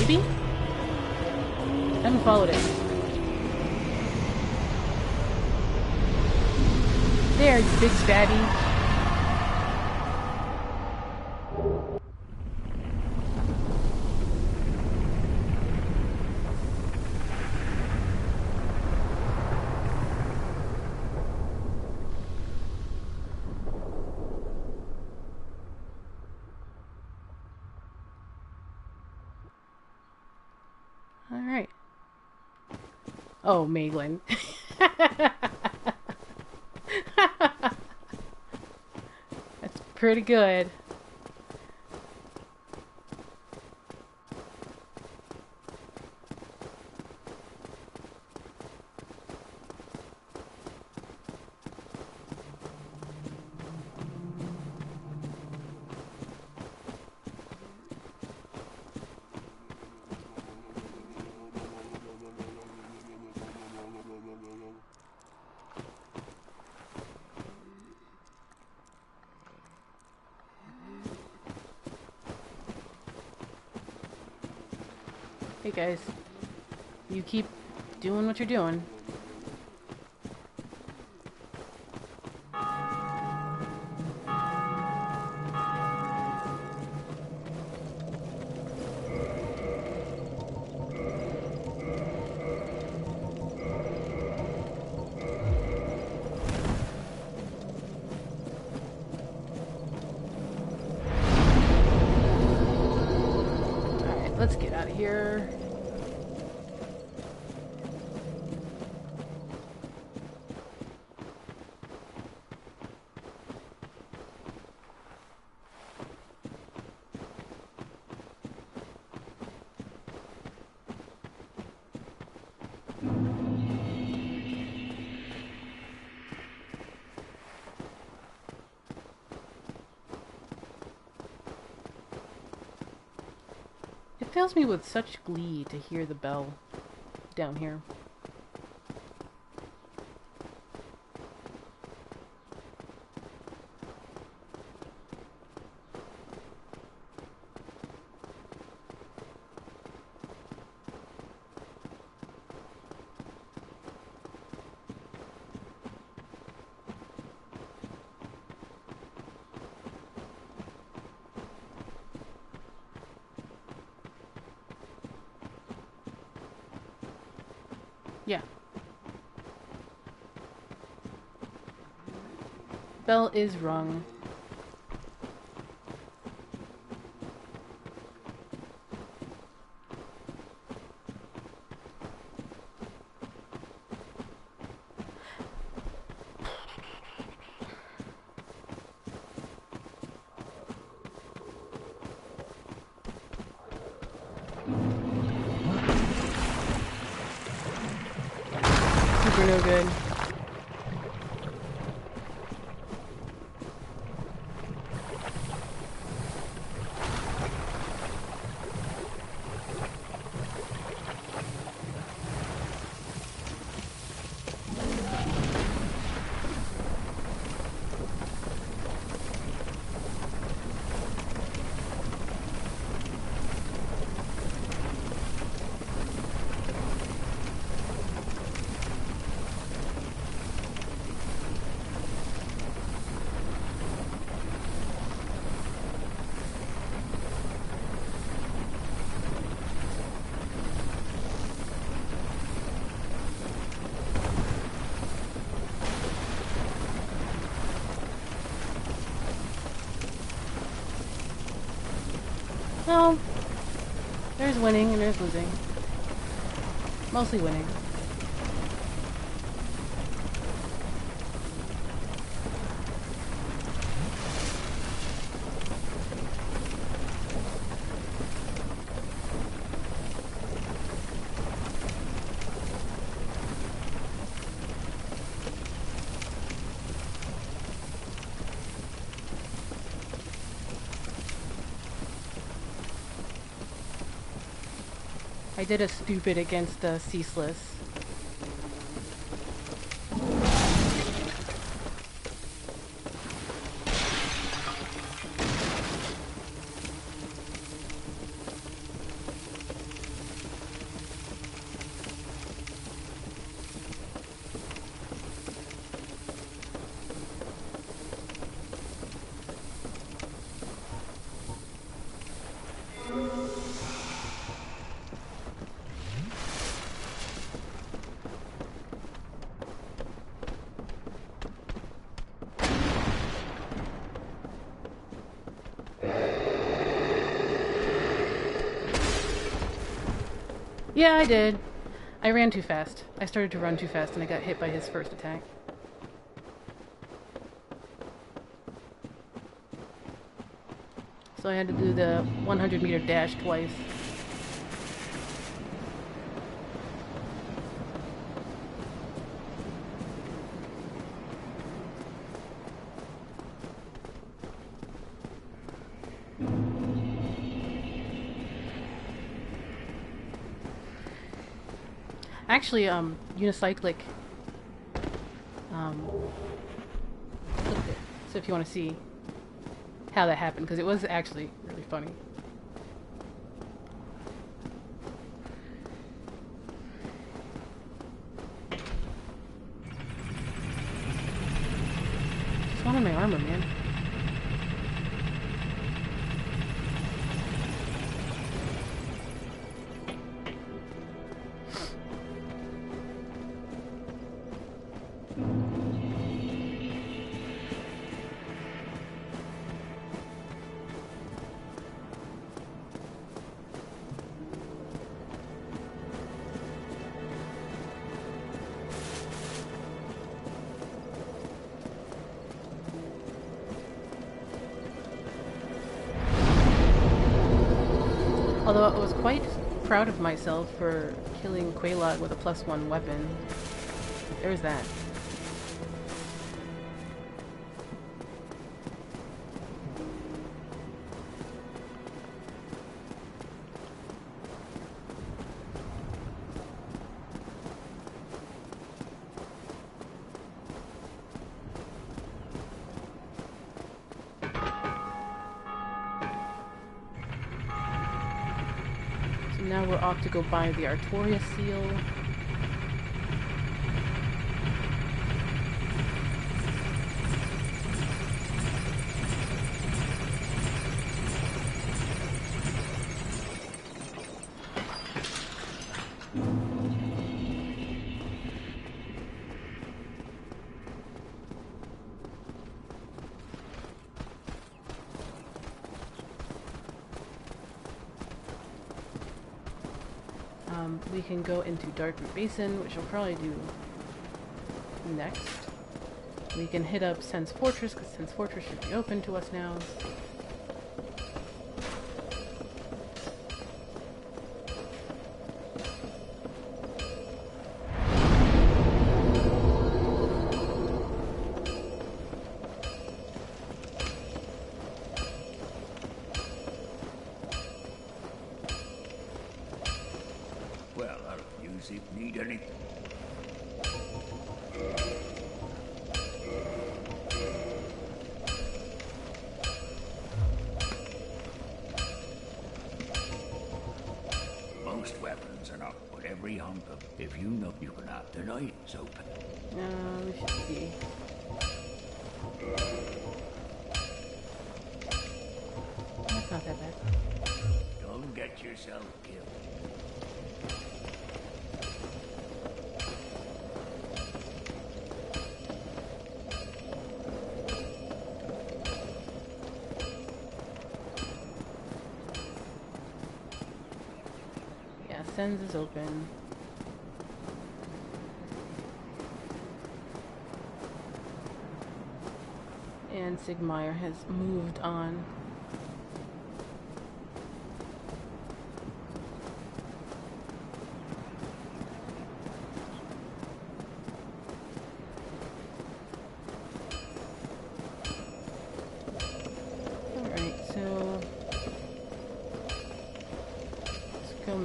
Maybe? I haven't followed it. There, you big fatty. Alright. Oh, Meglin. That's pretty good. Hey guys, you keep doing what you're doing. Alright, let's get out of here. It fills me with such glee to hear the bell down here. Yeah. Bell is rung. Super no good. Well, there's winning and there's losing. Mostly winning. I did a stupid against Ceaseless. Yeah, I did. I ran too fast. I started to run too fast and I got hit by his first attack. So I had to do the 100-meter dash twice. Actually, unicyclic. So if you want to see how that happened, because it was actually really funny. Just wanted my armor, man. Although I was quite proud of myself for killing Quelaag with a +1 weapon. There's that. Now we're off to go buy the Artoria seal. We can go into Darkroot Basin, which I'll probably do next. We can hit up Sens Fortress, because Sens Fortress should be open to us now. If you need anything. Most weapons are not, but every hunk of. If you know you can have tonight, it's open. We should see. That's not that bad. Don't get yourself killed. Sens is open. And Sigmire has moved on.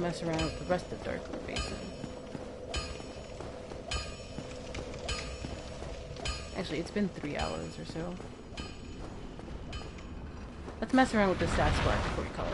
Mess around with the rest of Darkwood Basin. Actually, it's been 3 hours or so. Let's mess around with the Sasquatch before we call it.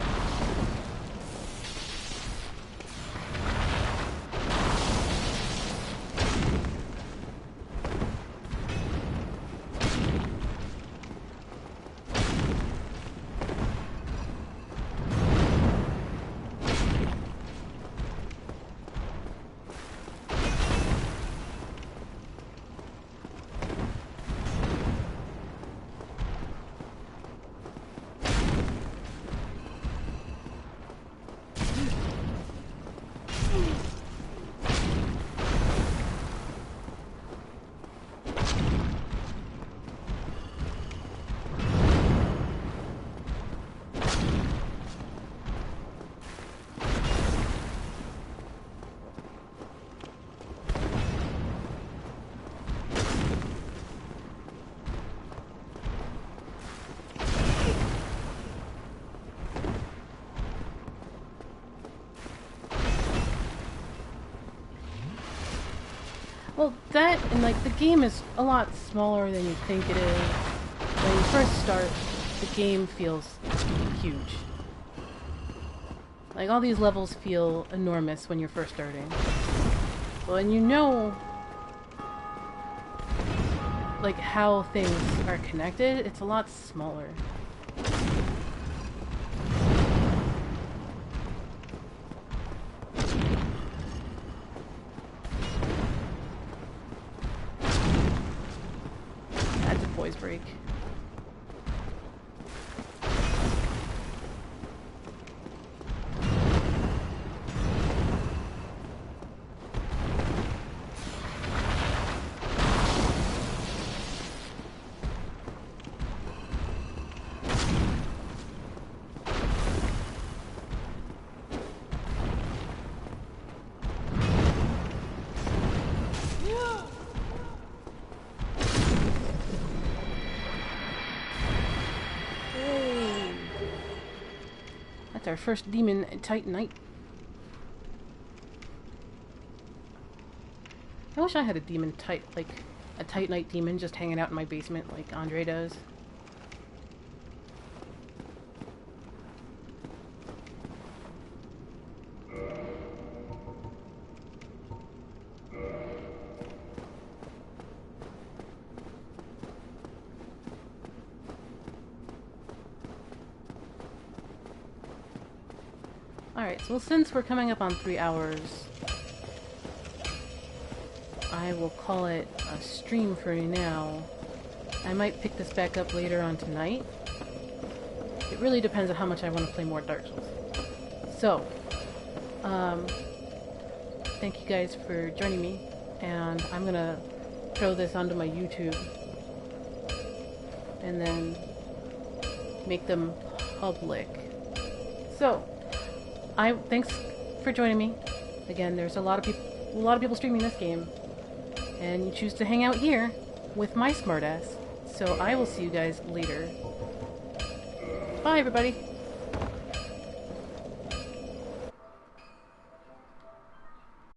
Well, that, and like, the game is a lot smaller than you think it is. When you first start, the game feels huge. Like, all these levels feel enormous when you're first starting. Well, and you know, like, how things are connected, it's a lot smaller. Break. Our first demon Titanite. I wish I had a demon like a Titanite demon just hanging out in my basement like Andre does. Alright, so since we're coming up on 3 hours, I will call it a stream for now. I might pick this back up later on tonight. It really depends on how much I want to play more Dark Souls. So, thank you guys for joining me, and I'm gonna throw this onto my YouTube and then make them public. So, thanks for joining me. Again, there's a lot of people streaming this game, and you choose to hang out here with my smartass. So I will see you guys later. Bye, everybody.